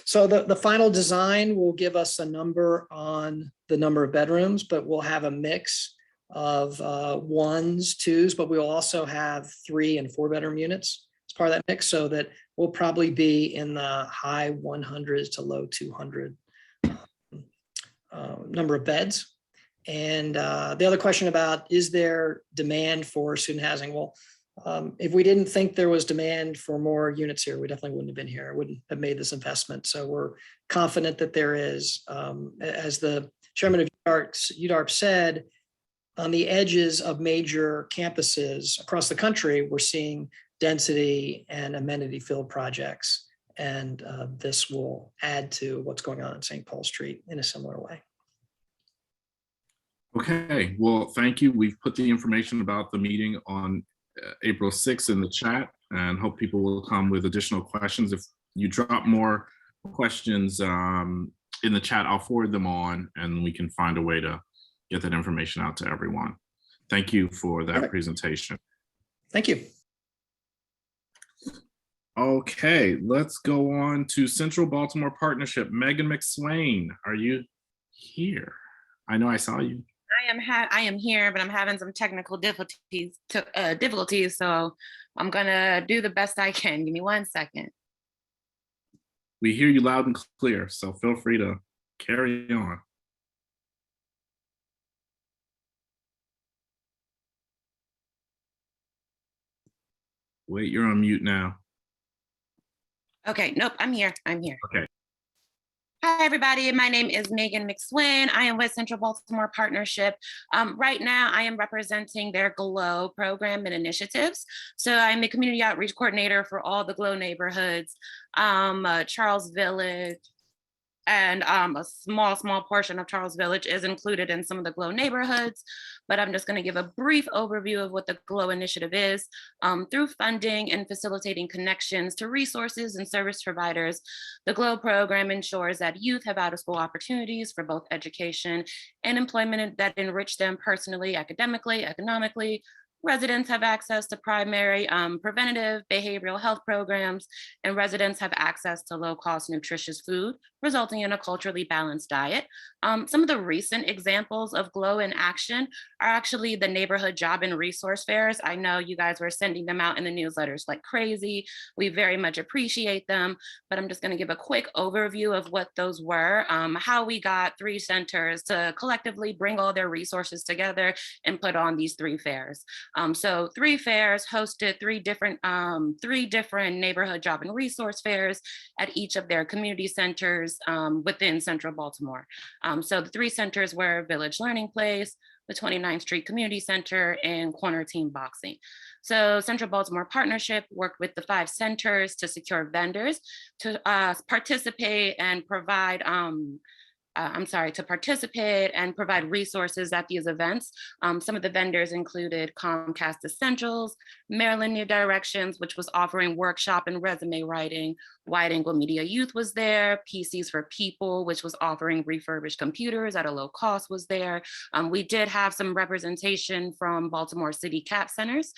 So the final design will give us a number on the number of bedrooms, but we'll have a mix of 1s, 2s, but we'll also have 3 and 4 bedroom units as part of that mix, so that we'll probably be in the high 100s to low 200 number of beds. And the other question about, is there demand for student housing? Well, if we didn't think there was demand for more units here, we definitely wouldn't have been here. I wouldn't have made this investment. So we're confident that there is. As the chairman of UDARP said, on the edges of major campuses across the country, we're seeing density and amenity-filled projects. And this will add to what's going on in St. Paul Street in a similar way. Okay, well, thank you. We've put the information about the meeting on April 6th in the chat, and hope people will come with additional questions. If you drop more questions in the chat, I'll forward them on, and we can find a way to get that information out to everyone. Thank you for that presentation. Thank you. Okay, let's go on to Central Baltimore Partnership. Megan McSwain, are you here? I know I saw you. I am here, but I'm having some technical difficulties, so I'm gonna do the best I can. Give me 1 second. We hear you loud and clear, so feel free to carry on. Wait, you're on mute now. Okay, nope, I'm here. Okay. Hi, everybody. My name is Megan McSwain. I am with Central Baltimore Partnership. Right now, I am representing their GLOW program and initiatives. So I'm the community outreach coordinator for all the GLOW neighborhoods, Charles Village, and a small portion of Charles Village is included in some of the GLOW neighborhoods, but I'm just going to give a brief overview of what the GLOW initiative is. Through funding and facilitating connections to resources and service providers, the GLOW program ensures that youth have out-of-school opportunities for both education and employment that enrich them personally, academically, economically, Residents have access to primary preventative behavioral health programs, and residents have access to low-cost nutritious food, resulting in a culturally balanced diet. Some of the recent examples of GLOW in action are actually the neighborhood job and resource fairs. I know you guys were sending them out in the newsletters like crazy. We very much appreciate them, but I'm just going to give a quick overview of what those were, how we got 3 centers to collectively bring all their resources together and put on these 3 fairs. So 3 fairs hosted 3 different neighborhood job and resource fairs at each of their community centers within Central Baltimore. So the 3 centers were Village Learning Place, the 29th Street Community Center, and Corner Team Boxing. So Central Baltimore Partnership worked with the 5 centers to secure vendors to participate and provide resources at these events. Some of the vendors included Comcast Essentials, Maryland New Directions, which was offering workshop and resume writing. Wide Angle Media Youth was there. PCs for People, which was offering refurbished computers at a low cost, was there. We did have some representation from Baltimore City CAP centers.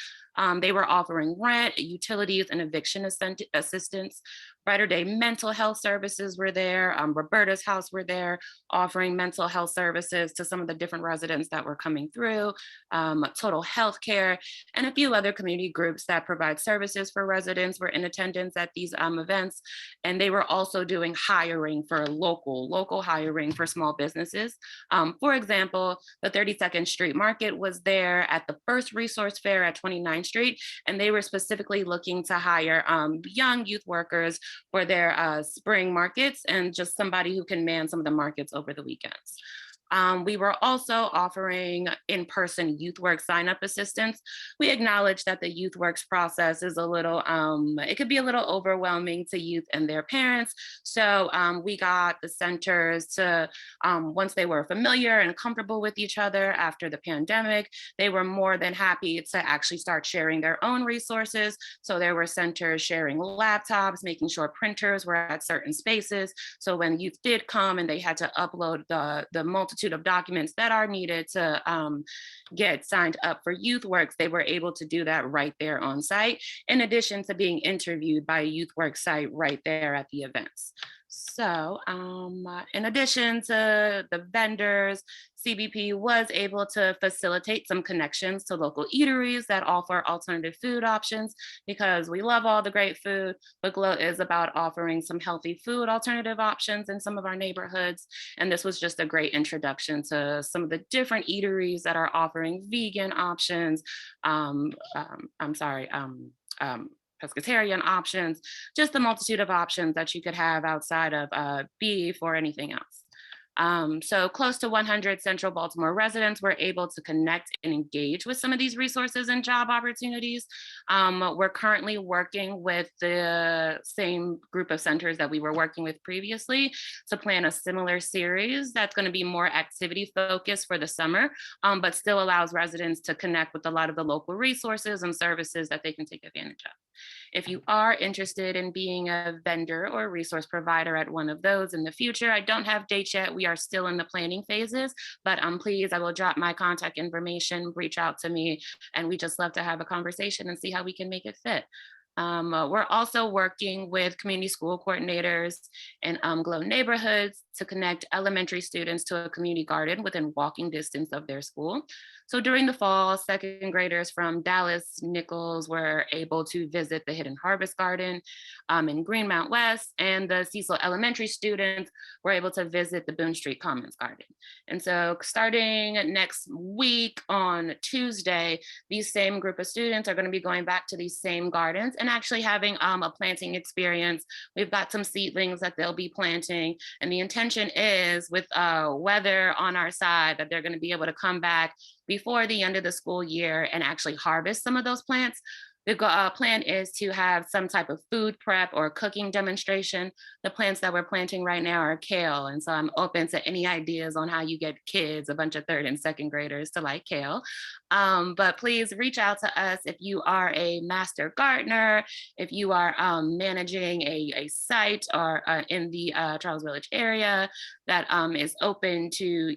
They were offering rent, utilities, and eviction assistance. Brighter Day Mental Health Services were there. Roberta's House were there, offering mental health services to some of the different residents that were coming through. Total Health Care, and a few other community groups that provide services for residents were in attendance at these events. And they were also doing hiring for local hiring for small businesses. For example, the 32nd Street Market was there at the first resource fair at 29th Street, and they were specifically looking to hire young youth workers for their spring markets and just somebody who can man some of the markets over the weekends. We were also offering in-person YouthWorks sign-up assistance. We acknowledge that the YouthWorks process is a little, it could be a little overwhelming to youth and their parents. So we got the centers to, once they were familiar and comfortable with each other after the pandemic, they were more than happy to actually start sharing their own resources. So there were centers sharing laptops, making sure printers were at certain spaces. So when youth did come and they had to upload the multitude of documents that are needed to get signed up for YouthWorks, they were able to do that right there on site, in addition to being interviewed by a YouthWorks site right there at the events. So in addition to the vendors, CBP was able to facilitate some connections to local eateries that offer alternative food options, because we love all the great food, but GLOW is about offering some healthy food alternative options in some of our neighborhoods. And this was just a great introduction to some of the different eateries that are offering vegan options, pescatarian options, just a multitude of options that you could have outside of beef or anything else. So close to 100 Central Baltimore residents were able to connect and engage with some of these resources and job opportunities. We're currently working with the same group of centers that we were working with previously to plan a similar series that's going to be more activity focused for the summer, but still allows residents to connect with a lot of the local resources and services that they can take advantage of. If you are interested in being a vendor or resource provider at one of those in the future, I don't have dates yet. We are still in the planning phases, but please, I will drop my contact information, reach out to me, and we just love to have a conversation and see how we can make it fit. We're also working with community school coordinators in GLOW neighborhoods to connect elementary students to a community garden within walking distance of their school. So during the fall, 2nd graders from Dallas, Nichols were able to visit the Hidden Harvest Garden in Greenmount West, and the Cecil Elementary students were able to visit the Boone Street Commons Garden. And so starting next week on Tuesday, these same group of students are going to be going back to these same gardens and actually having a planting experience. We've got some seedlings that they'll be planting, and the intention is, with weather on our side, that they're going to be able to come back before the end of the school year and actually harvest some of those plants. The plan is to have some type of food prep or cooking demonstration. The plants that we're planting right now are kale, and so I'm open to any ideas on how you get kids, a bunch of 3rd and 2nd graders, to like kale. But please reach out to us if you are a master gardener, if you are managing a site or in the Charles Village area that is open to,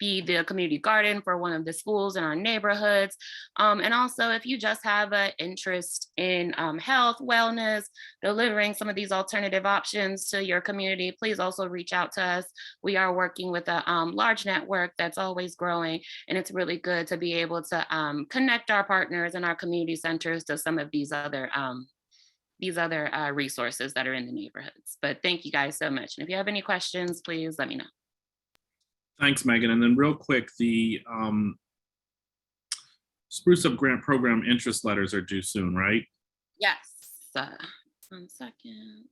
be the community garden for one of the schools in our neighborhoods. And also, if you just have an interest in health, wellness, delivering some of these alternative options to your community, please also reach out to us. We are working with a large network that's always growing, and it's really good to be able to connect our partners and our community centers to some of these other resources that are in the neighborhoods. But thank you guys so much. And if you have any questions, please let me know. Thanks, Megan. And then real quick, the Spruce Up Grant Program interest letters are due soon, right? Yes. 1 second.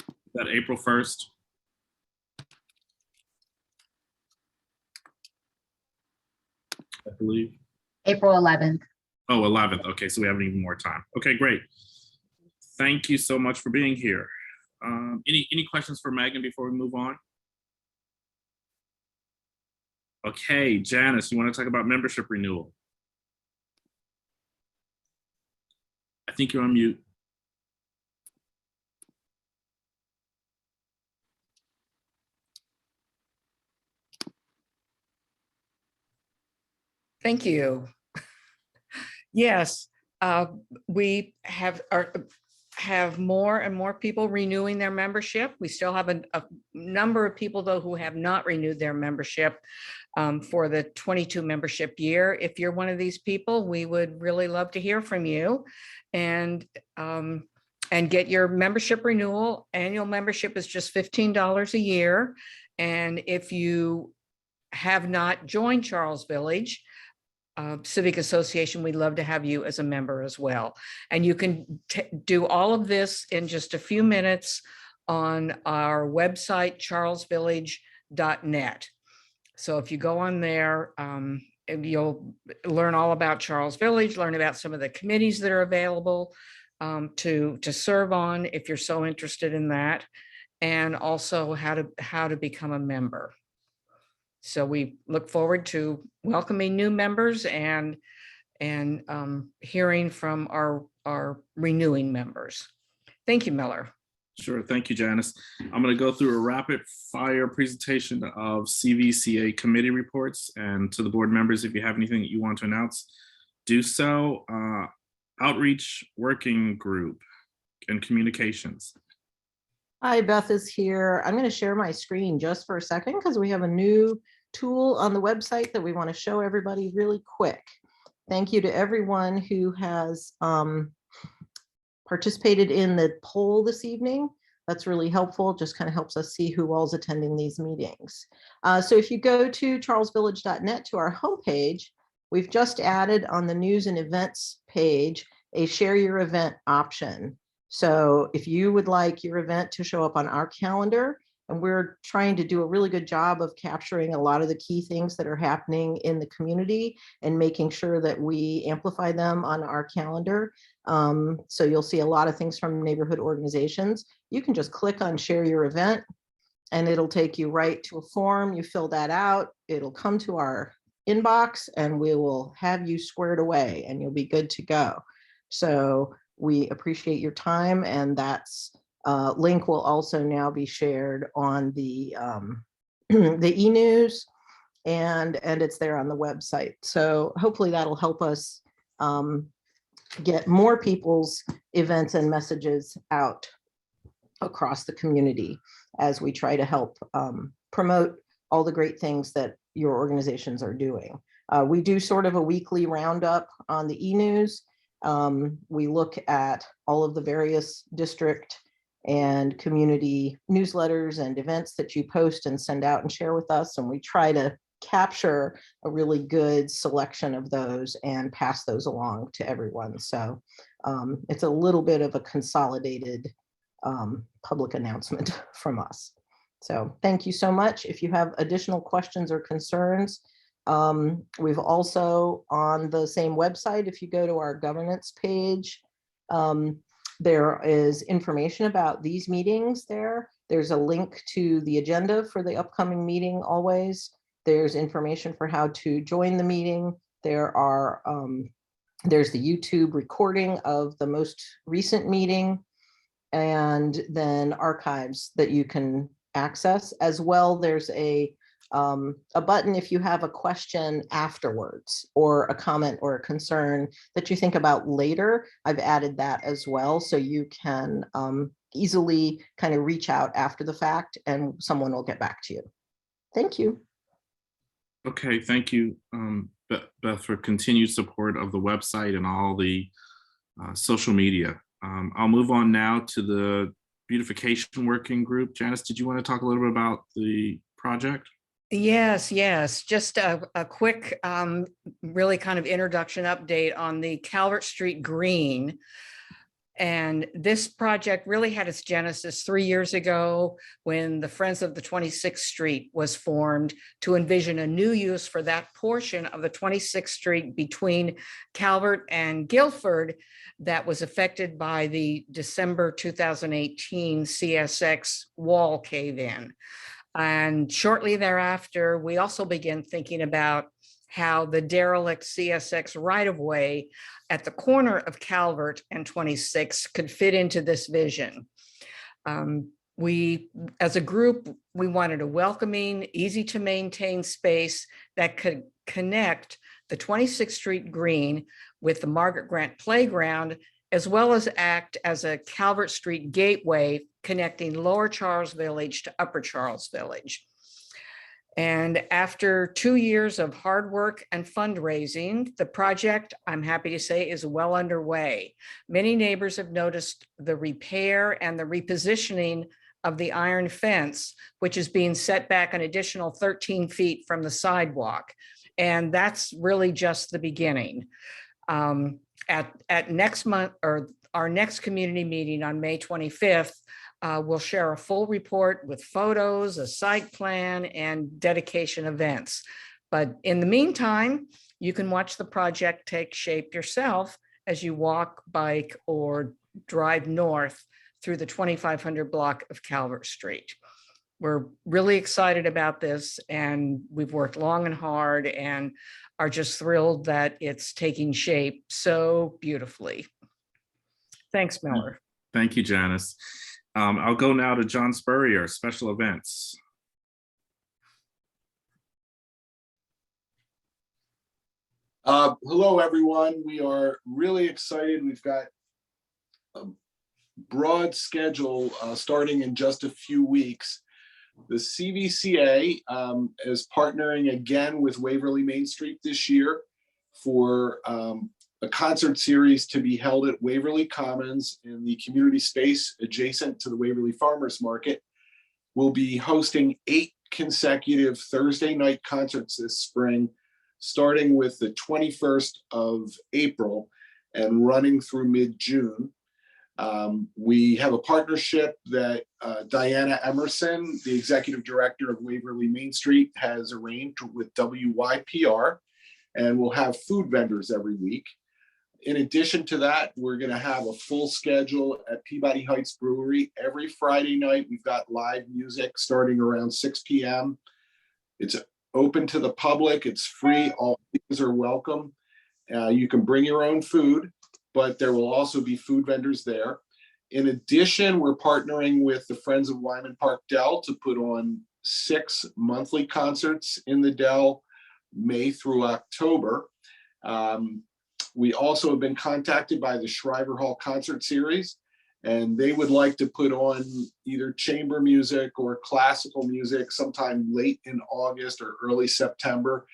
Is that April 1st? I believe. April 11th. Oh, 11th. Okay, so we have even more time. Okay, great. Thank you so much for being here. Any questions for Megan before we move on? Okay, Janice, you want to talk about membership renewal? I think you're on mute. Thank you. Yes, we have more and more people renewing their membership. We still have a number of people, though, who have not renewed their membership for the 22 membership year. If you're one of these people, we would really love to hear from you and get your membership renewal. Annual membership is just $15 a year. And if you have not joined Charles Village Civic Association, we'd love to have you as a member as well. And you can do all of this in just a few minutes on our website, charlesvillage.net. So if you go on there, you'll learn all about Charles Village, learn about some of the committees that are available to serve on if you're so interested in that, and also how to become a member. So we look forward to welcoming new members and hearing from our renewing members. Thank you, Miller. Sure, thank you, Janice. I'm going to go through a rapid fire presentation of CVCA committee reports, and to the board members, if you have anything that you want to announce, do so. Outreach Working Group and Communications. Hi, Beth is here. I'm going to share my screen just for a second because we have a new tool on the website that we want to show everybody really quick. Thank you to everyone who has participated in the poll this evening. That's really helpful. Just kind of helps us see who all's attending these meetings. So if you go to charlesvillage.net to our homepage, we've just added on the news and events page a share your event option. So if you would like your event to show up on our calendar, and we're trying to do a really good job of capturing a lot of the key things that are happening in the community and making sure that we amplify them on our calendar. So you'll see a lot of things from neighborhood organizations. You can just click on share your event and it'll take you right to a form. You fill that out, it'll come to our inbox and we will have you squared away and you'll be good to go. So we appreciate your time, and that's link will also now be shared on the e-news, and it's there on the website. So hopefully that'll help us get more people's events and messages out across the community as we try to help promote all the great things that your organizations are doing. We do sort of a weekly roundup on the e-news. We look at all of the various district and community newsletters and events that you post and send out and share with us. And we try to capture a really good selection of those and pass those along to everyone. So it's a little bit of a consolidated public announcement from us. So thank you so much. If you have additional questions or concerns, we've also on the same website, if you go to our governance page, there is information about these meetings there. There's a link to the agenda for the upcoming meeting always. There's information for how to join the meeting. There are, there's the YouTube recording of the most recent meeting, and then archives that you can access as well. There's a a button if you have a question afterwards or a comment or a concern that you think about later. I've added that as well, so you can easily kind of reach out after the fact and someone will get back to you. Thank you. Okay, thank you, Beth, for continued support of the website and all the social media. I'll move on now to the beautification working group. Janice, did you want to talk a little bit about the project? Yes, yes. Just a quick, really kind of introduction update on the Calvert Street Green. And this project really had its genesis 3 years ago when the Friends of the 26th Street was formed to envision a new use for that portion of the 26th Street between Calvert and Guilford that was affected by the December 2018 CSX wall cave-in. And shortly thereafter, we also began thinking about how the derelict CSX right-of-way at the corner of Calvert and 26 could fit into this vision. We, as a group, we wanted a welcoming, easy to maintain space that could connect the 26th Street Green with the Margaret Grant Playground, as well as act as a Calvert Street gateway connecting Lower Charles Village to Upper Charles Village. And after 2 years of hard work and fundraising, the project, I'm happy to say, is well underway. Many neighbors have noticed the repair and the repositioning of the iron fence, which is being set back an additional 13 feet from the sidewalk. And that's really just the beginning. At next month, or our next community meeting on May 25th, we'll share a full report with photos, a site plan, and dedication events. But in the meantime, you can watch the project take shape yourself as you walk, bike, or drive north through the 2500 block of Calvert Street. We're really excited about this, and we've worked long and hard and are just thrilled that it's taking shape so beautifully. Thanks, Miller. Thank you, Janice. I'll go now to John Spurrier, special events. Hello, everyone. We are really excited. We've got a broad schedule starting in just a few weeks. The CVCA is partnering again with Waverly Main Street this year for a concert series to be held at Waverly Commons in the community space adjacent to the Waverly Farmers Market. We'll be hosting 8 consecutive Thursday night concerts this spring, starting with the 21st of April and running through mid-June. We have a partnership that Diana Emerson, the executive director of Waverly Main Street, has arranged with WYPR, and we'll have food vendors every week. In addition to that, we're going to have a full schedule at Peabody Heights Brewery. Every Friday night, we've got live music starting around 6 p.m. It's open to the public. It's free. All things are welcome. You can bring your own food, but there will also be food vendors there. In addition, we're partnering with the Friends of Wyman Park Dell to put on 6 monthly concerts in the Dell, May through October. We also have been contacted by the Shriver Hall Concert Series, and they would like to put on either chamber music or classical music sometime late in August or early September.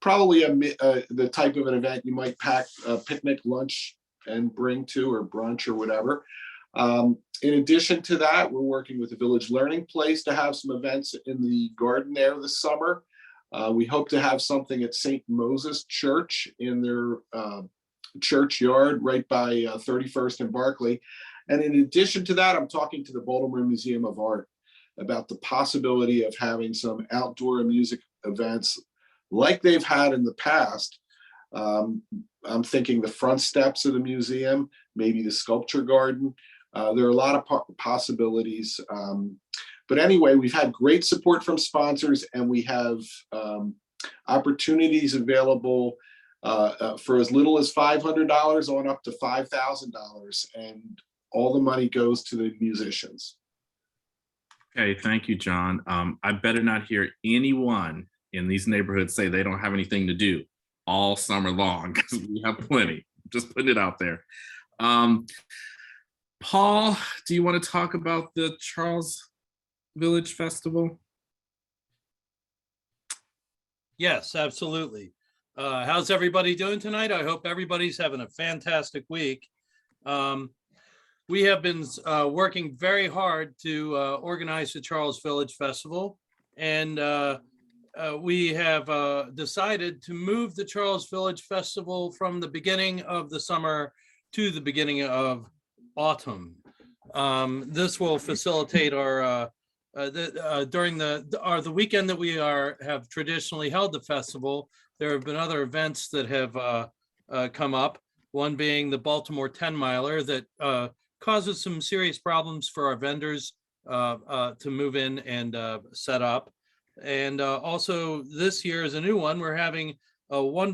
Probably the type of an event you might pack a picnic lunch and bring to, or brunch or whatever. In addition to that, we're working with the Village Learning Place to have some events in the garden there this summer. We hope to have something at St. Moses Church in their churchyard right by 31st and Barclay. And in addition to that, I'm talking to the Baltimore Museum of Art about the possibility of having some outdoor music events like they've had in the past. I'm thinking the front steps of the museum, maybe the sculpture garden. There are a lot of possibilities. But anyway, we've had great support from sponsors, and we have opportunities available for as little as $500 on up to $5,000, and all the money goes to the musicians. Okay, thank you, John. I better not hear anyone in these neighborhoods say they don't have anything to do all summer long, because we have plenty. Just putting it out there. Paul, do you want to talk about the Charles Village Festival? Yes, absolutely. How's everybody doing tonight? I hope everybody's having a fantastic week. We have been working very hard to organize the Charles Village Festival, and we have decided to move the Charles Village Festival from the beginning of the summer to the beginning of autumn. This will facilitate our during the weekend that we have traditionally held the festival. There have been other events that have come up. One being the Baltimore 10-miler that causes some serious problems for our vendors to move in and set up. And also this year is a new one. We're having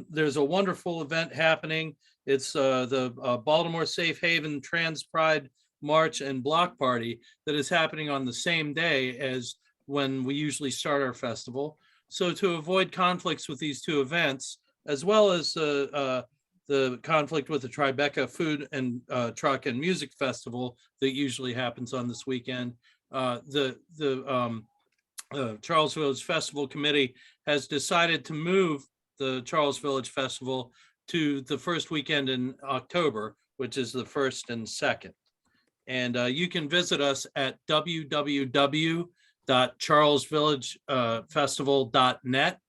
there's a wonderful event happening. It's the Baltimore Safe Haven Trans Pride March and Block Party that is happening on the same day as when we usually start our festival. So to avoid conflicts with these two events, as well as the conflict with the Tribeca Food and Truck and Music Festival that usually happens on this weekend, the Charles Village Festival Committee has decided to move the Charles Village Festival to the first weekend in October, which is the 1st and 2nd. And you can visit us at www.charlesvillagefestival.net,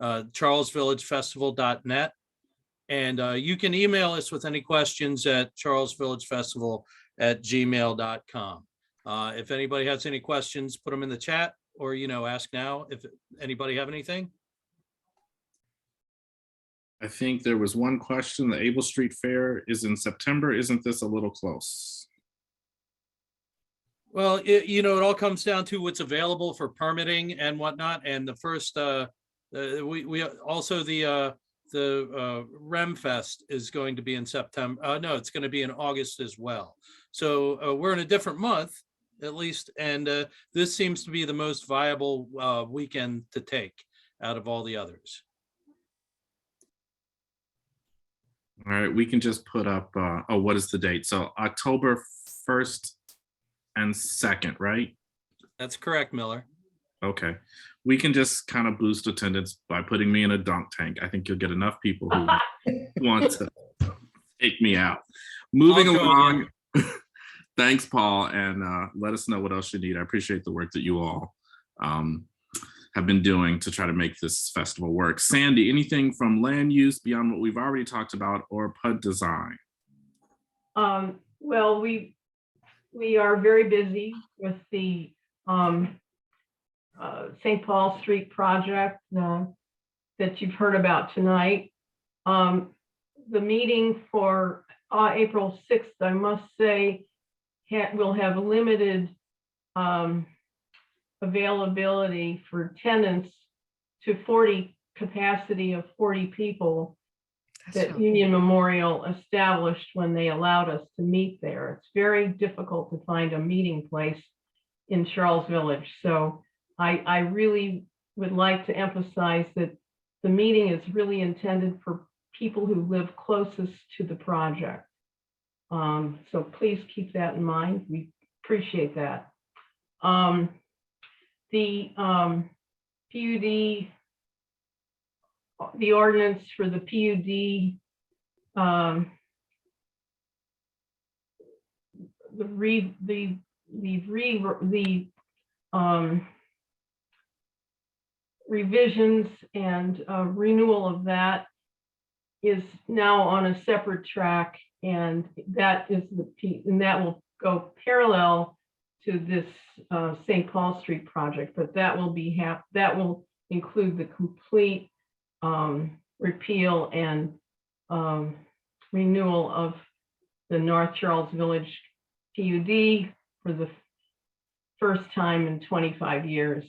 charlesvillagefestival.net. And you can email us with any questions at charlesvillagefestival@gmail.com. If anybody has any questions, put them in the chat, or, ask now if anybody have anything. I think there was one question. The Able Street Fair is in September. Isn't this a little close? Well, it all comes down to what's available for permitting and whatnot. And the first, we also the Rem Fest is going to be in September. No, it's going to be in August as well. So we're in a different month, at least. And this seems to be the most viable weekend to take out of all the others. All right, we can just put up, what is the date? So October 1st and 2nd, right? That's correct, Miller. Okay. We can just kind of boost attendance by putting me in a dunk tank. I think you'll get enough people who want to take me out. Moving along. Thanks, Paul. And let us know what else you need. I appreciate the work that you all have been doing to try to make this festival work. Sandy, anything from land use beyond what we've already talked about, or PUD design? Well, we are very busy with the St. Paul Street project that you've heard about tonight. The meeting for April 6th, I must say, will have limited availability for tenants to capacity of 40 people that Union Memorial established when they allowed us to meet there. It's very difficult to find a meeting place in Charles Village. So I really would like to emphasize that the meeting is really intended for people who live closest to the project. So please keep that in mind. We appreciate that. The PUD, the ordinance for the PUD, revisions and renewal of that is now on a separate track, and that will go parallel to this St. Paul Street project, but that will include the complete repeal and renewal of the North Charles Village PUD for the first time in 25 years.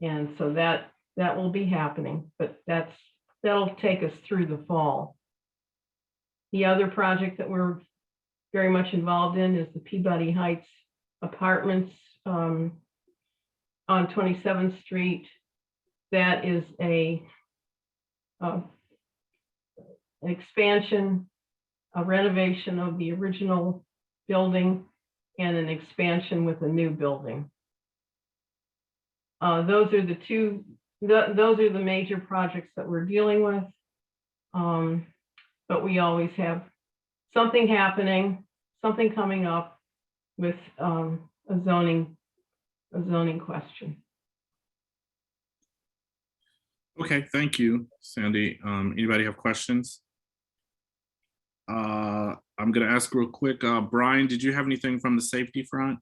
And so that will be happening, but that'll take us through the fall. The other project that we're very much involved in is the Peabody Heights Apartments on 27th Street. That is a expansion, a renovation of the original building and an expansion with a new building. Those are the major projects that we're dealing with. But we always have something happening, something coming up with a zoning question. Okay, thank you, Sandy. Anybody have questions? I'm gonna ask real quick, Brian, did you have anything from the safety front?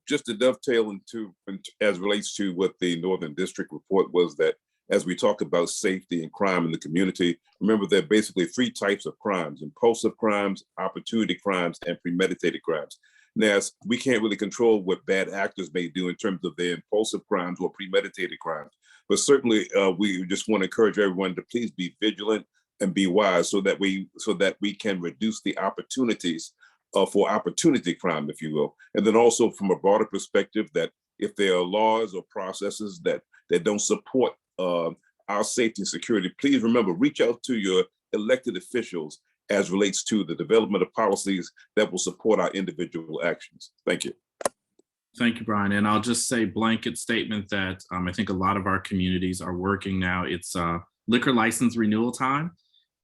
Just to dovetail into, as relates to what the Northern District report was, that as we talk about safety and crime in the community, remember there are basically three types of crimes: impulsive crimes, opportunity crimes, and premeditated crimes. Now, we can't really control what bad actors may do in terms of their impulsive crimes or premeditated crimes, but certainly we just want to encourage everyone to please be vigilant and be wise, so that we can reduce the opportunities for opportunity crime, if you will. And then also from a broader perspective, that if there are laws or processes that don't support our safety and security, please remember, reach out to your elected officials as relates to the development of policies that will support our individual actions. Thank you. Thank you, Brian. And I'll just say blanket statement that I think a lot of our communities are working now. It's liquor license renewal time,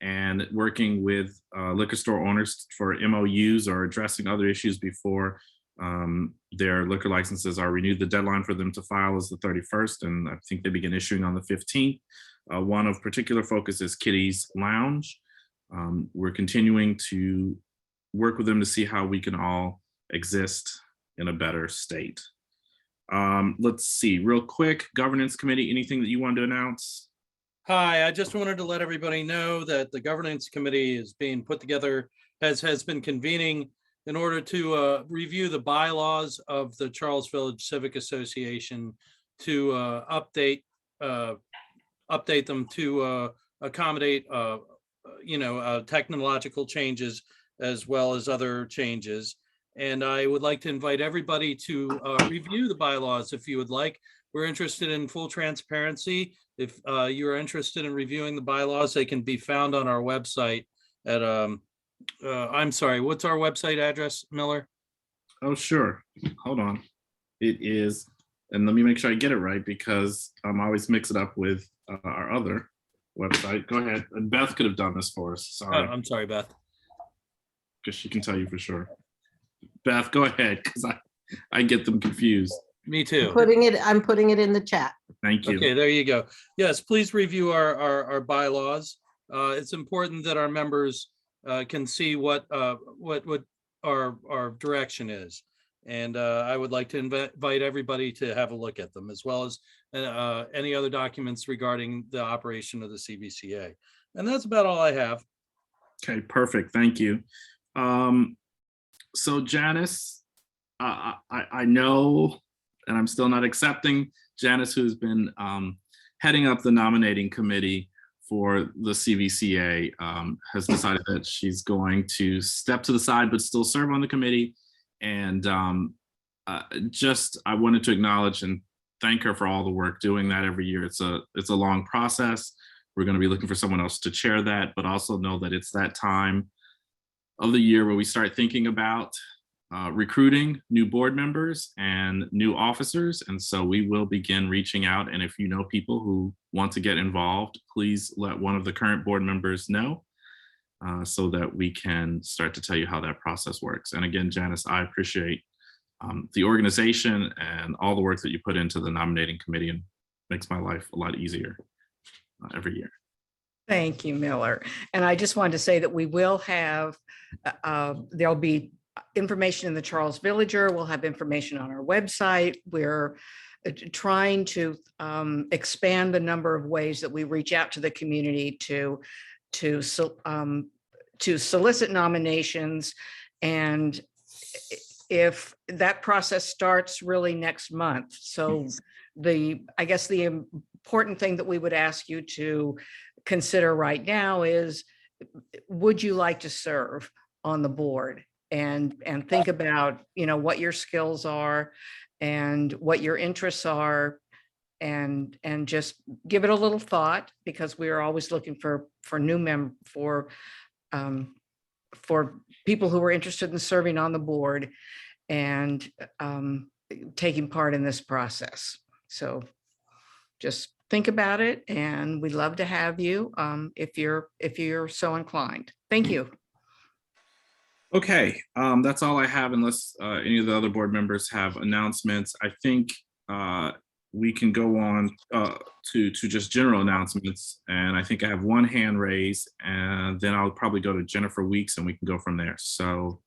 and working with liquor store owners for MOUs or addressing other issues before their liquor licenses are renewed. The deadline for them to file is the 31st, and I think they begin issuing on the 15th. One of particular focus is Kitty's Lounge. We're continuing to work with them to see how we can all exist in a better state. Let's see, real quick, governance committee, anything that you wanted to announce? Hi, I just wanted to let everybody know that the governance committee is being put together, has been convening in order to review the bylaws of the Charles Village Civic Association to update them to accommodate technological changes as well as other changes. And I would like to invite everybody to review the bylaws if you would like. We're interested in full transparency. If you are interested in reviewing the bylaws, they can be found on our website at, I'm sorry, what's our website address, Miller? Oh, sure. Hold on. It is, and let me make sure I get it right, because I always mix it up with our other website. Go ahead. And Beth could have done this for us. Sorry. I'm sorry, Beth. Because she can tell you for sure. Beth, go ahead, because I get them confused. Me too. I'm putting it in the chat. Thank you. Okay, there you go. Yes, please review our bylaws. It's important that our members can see what our direction is. And I would like to invite everybody to have a look at them, as well as any other documents regarding the operation of the CVCA. And that's about all I have. Okay, perfect. Thank you. So Janice, I know, and I'm still not accepting, Janice, who's been heading up the nominating committee for the CVCA, has decided that she's going to step to the side but still serve on the committee. And I wanted to acknowledge and thank her for all the work doing that every year. It's a long process. We're going to be looking for someone else to chair that, but also know that it's that time of the year where we start thinking about recruiting new board members and new officers. And so we will begin reaching out. And if you know people who want to get involved, please let one of the current board members know so that we can start to tell you how that process works. And again, Janice, I appreciate the organization and all the work that you put into the nominating committee, and makes my life a lot easier every year. Thank you, Miller. And I just wanted to say that we will have, there'll be information in the Charles Villager. We'll have information on our website. We're trying to expand the number of ways that we reach out to the community to solicit nominations. And if that process starts really next month. So I guess the important thing that we would ask you to consider right now is, would you like to serve on the board? and think about, what your skills are and what your interests are, and just give it a little thought, because we are always looking for people who are interested in serving on the board and taking part in this process. So just think about it, and we'd love to have you if you're so inclined. Thank you. Okay, that's all I have, unless any of the other board members have announcements. I think we can go on to just general announcements. And I think I have one hand raised, and then I'll probably go to Jennifer Weeks and we can go from there. So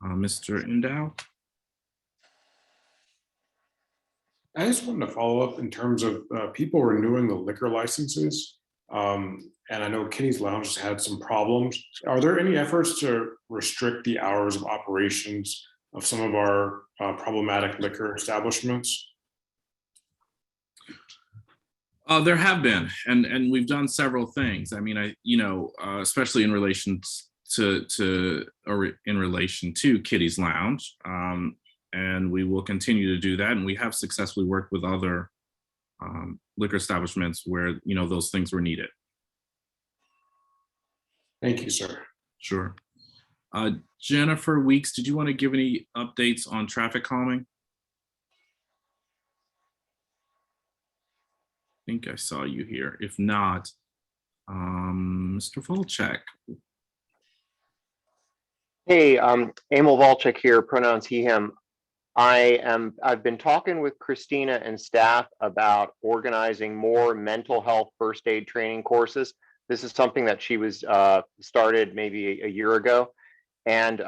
Mr. Endow. I just wanted to follow up in terms of people renewing the liquor licenses. And I know Kitty's Lounge has had some problems. Are there any efforts to restrict the hours of operations of some of our problematic liquor establishments? There have been, and we've done several things. I mean, especially in relation to Kitty's Lounge, and we will continue to do that. And we have successfully worked with other liquor establishments where those things were needed. Thank you, sir. Sure. Jennifer Weeks, did you want to give any updates on traffic calming? I think I saw you here. If not, Mr. Volchek. Hey, Emil Volchek here, pronouns he, him. I've been talking with Christina and staff about organizing more mental health first aid training courses. This is something that she was started maybe a year ago. And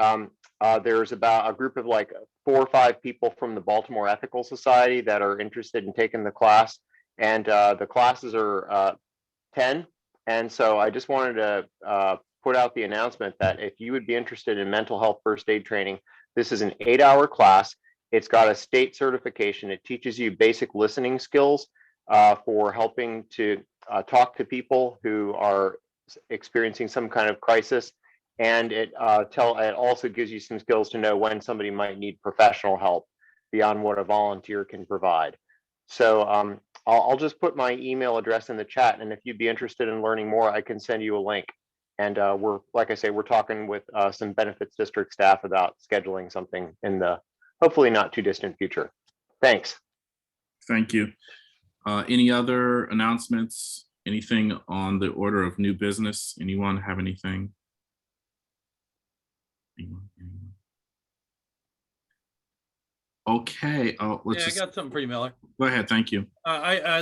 there's about a group of like 4 or 5 people from the Baltimore Ethical Society that are interested in taking the class. And the classes are 10. And so I just wanted to put out the announcement that if you would be interested in mental health first aid training, this is an 8-hour class. It's got a state certification. It teaches you basic listening skills for helping to talk to people who are experiencing some kind of crisis. And it also gives you some skills to know when somebody might need professional help beyond what a volunteer can provide. So I'll just put my email address in the chat, and if you'd be interested in learning more, I can send you a link. And like I say, we're talking with some benefits district staff about scheduling something in the hopefully not too distant future. Thanks. Thank you. Any other announcements? Anything on the order of new business? Anyone have anything? Anyone? Okay. I got something for you, Miller. Go ahead. Thank you.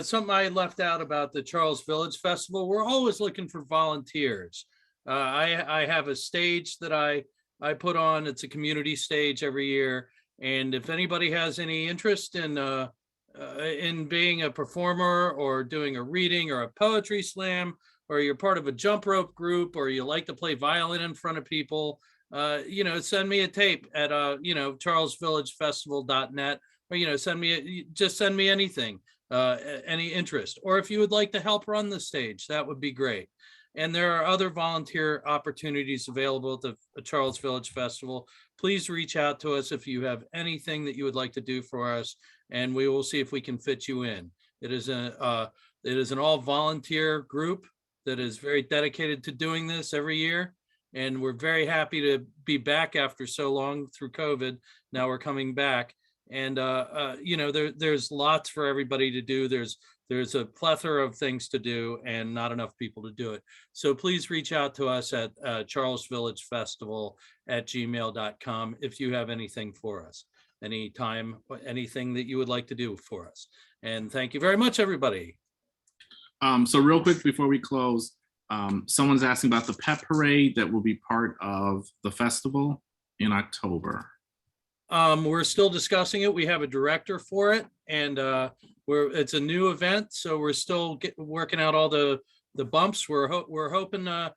Something I left out about the Charles Village Festival. We're always looking for volunteers. I have a stage that I put on. It's a community stage every year. And if anybody has any interest in being a performer or doing a reading or a poetry slam, or you're part of a jump rope group, or you like to play violin in front of people, send me a tape at charlesvillagefestival.net, or send me anything, any interest. Or if you would like to help run the stage, that would be great. And there are other volunteer opportunities available at the Charles Village Festival. Please reach out to us if you have anything that you would like to do for us, and we will see if we can fit you in. It is an all volunteer group that is very dedicated to doing this every year. And we're very happy to be back after so long through COVID. Now we're coming back, and there's lots for everybody to do. There's a plethora of things to do and not enough people to do it. So please reach out to us at charlesvillagefestival@gmail.com if you have anything for us, anytime, anything that you would like to do for us. And thank you very much, everybody. So real quick before we close, someone's asking about the pep parade that will be part of the festival in October. We're still discussing it. We have a director for it, and it's a new event, so we're still working out all the bumps. We're hoping to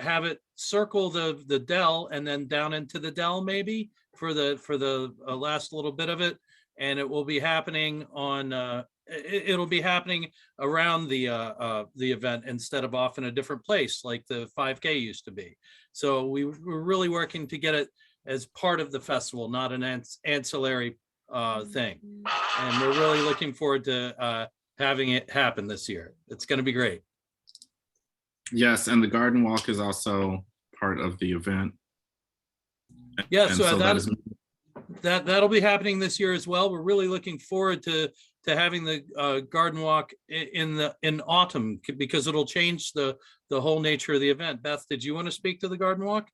have it circle the Dell and then down into the Dell maybe for the last little bit of it, and it will be happening on it'll be happening around the event instead of off in a different place like the 5K used to be. So we're really working to get it as part of the festival, not an ancillary thing. And we're really looking forward to having it happen this year. It's going to be great. Yes, and the garden walk is also part of the event. Yeah, And so that is that'll be happening this year as well. We're really looking forward to having the garden walk in autumn because it'll change the whole nature of the event. Beth, did you want to speak to the garden walk?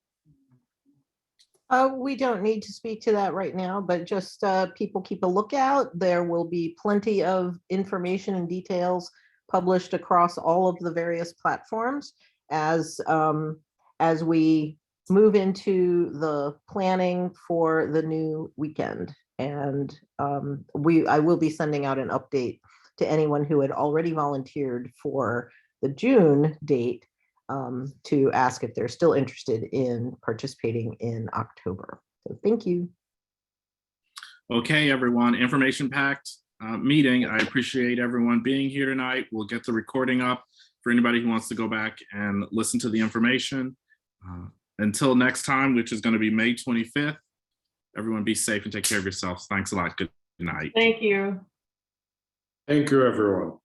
We don't need to speak to that right now, but just people keep a lookout. There will be plenty of information and details published across all of the various platforms as we move into the planning for the new weekend. And I will be sending out an update to anyone who had already volunteered for the June date to ask if they're still interested in participating in October. So thank you. okay, everyone. Information packed meeting. I appreciate everyone being here tonight. We'll get the recording up for anybody who wants to go back and listen to the information. Until next time, which is going to be May 25th, everyone be safe and take care of yourselves. Thanks a lot. Good night. Thank you. Thank you, everyone.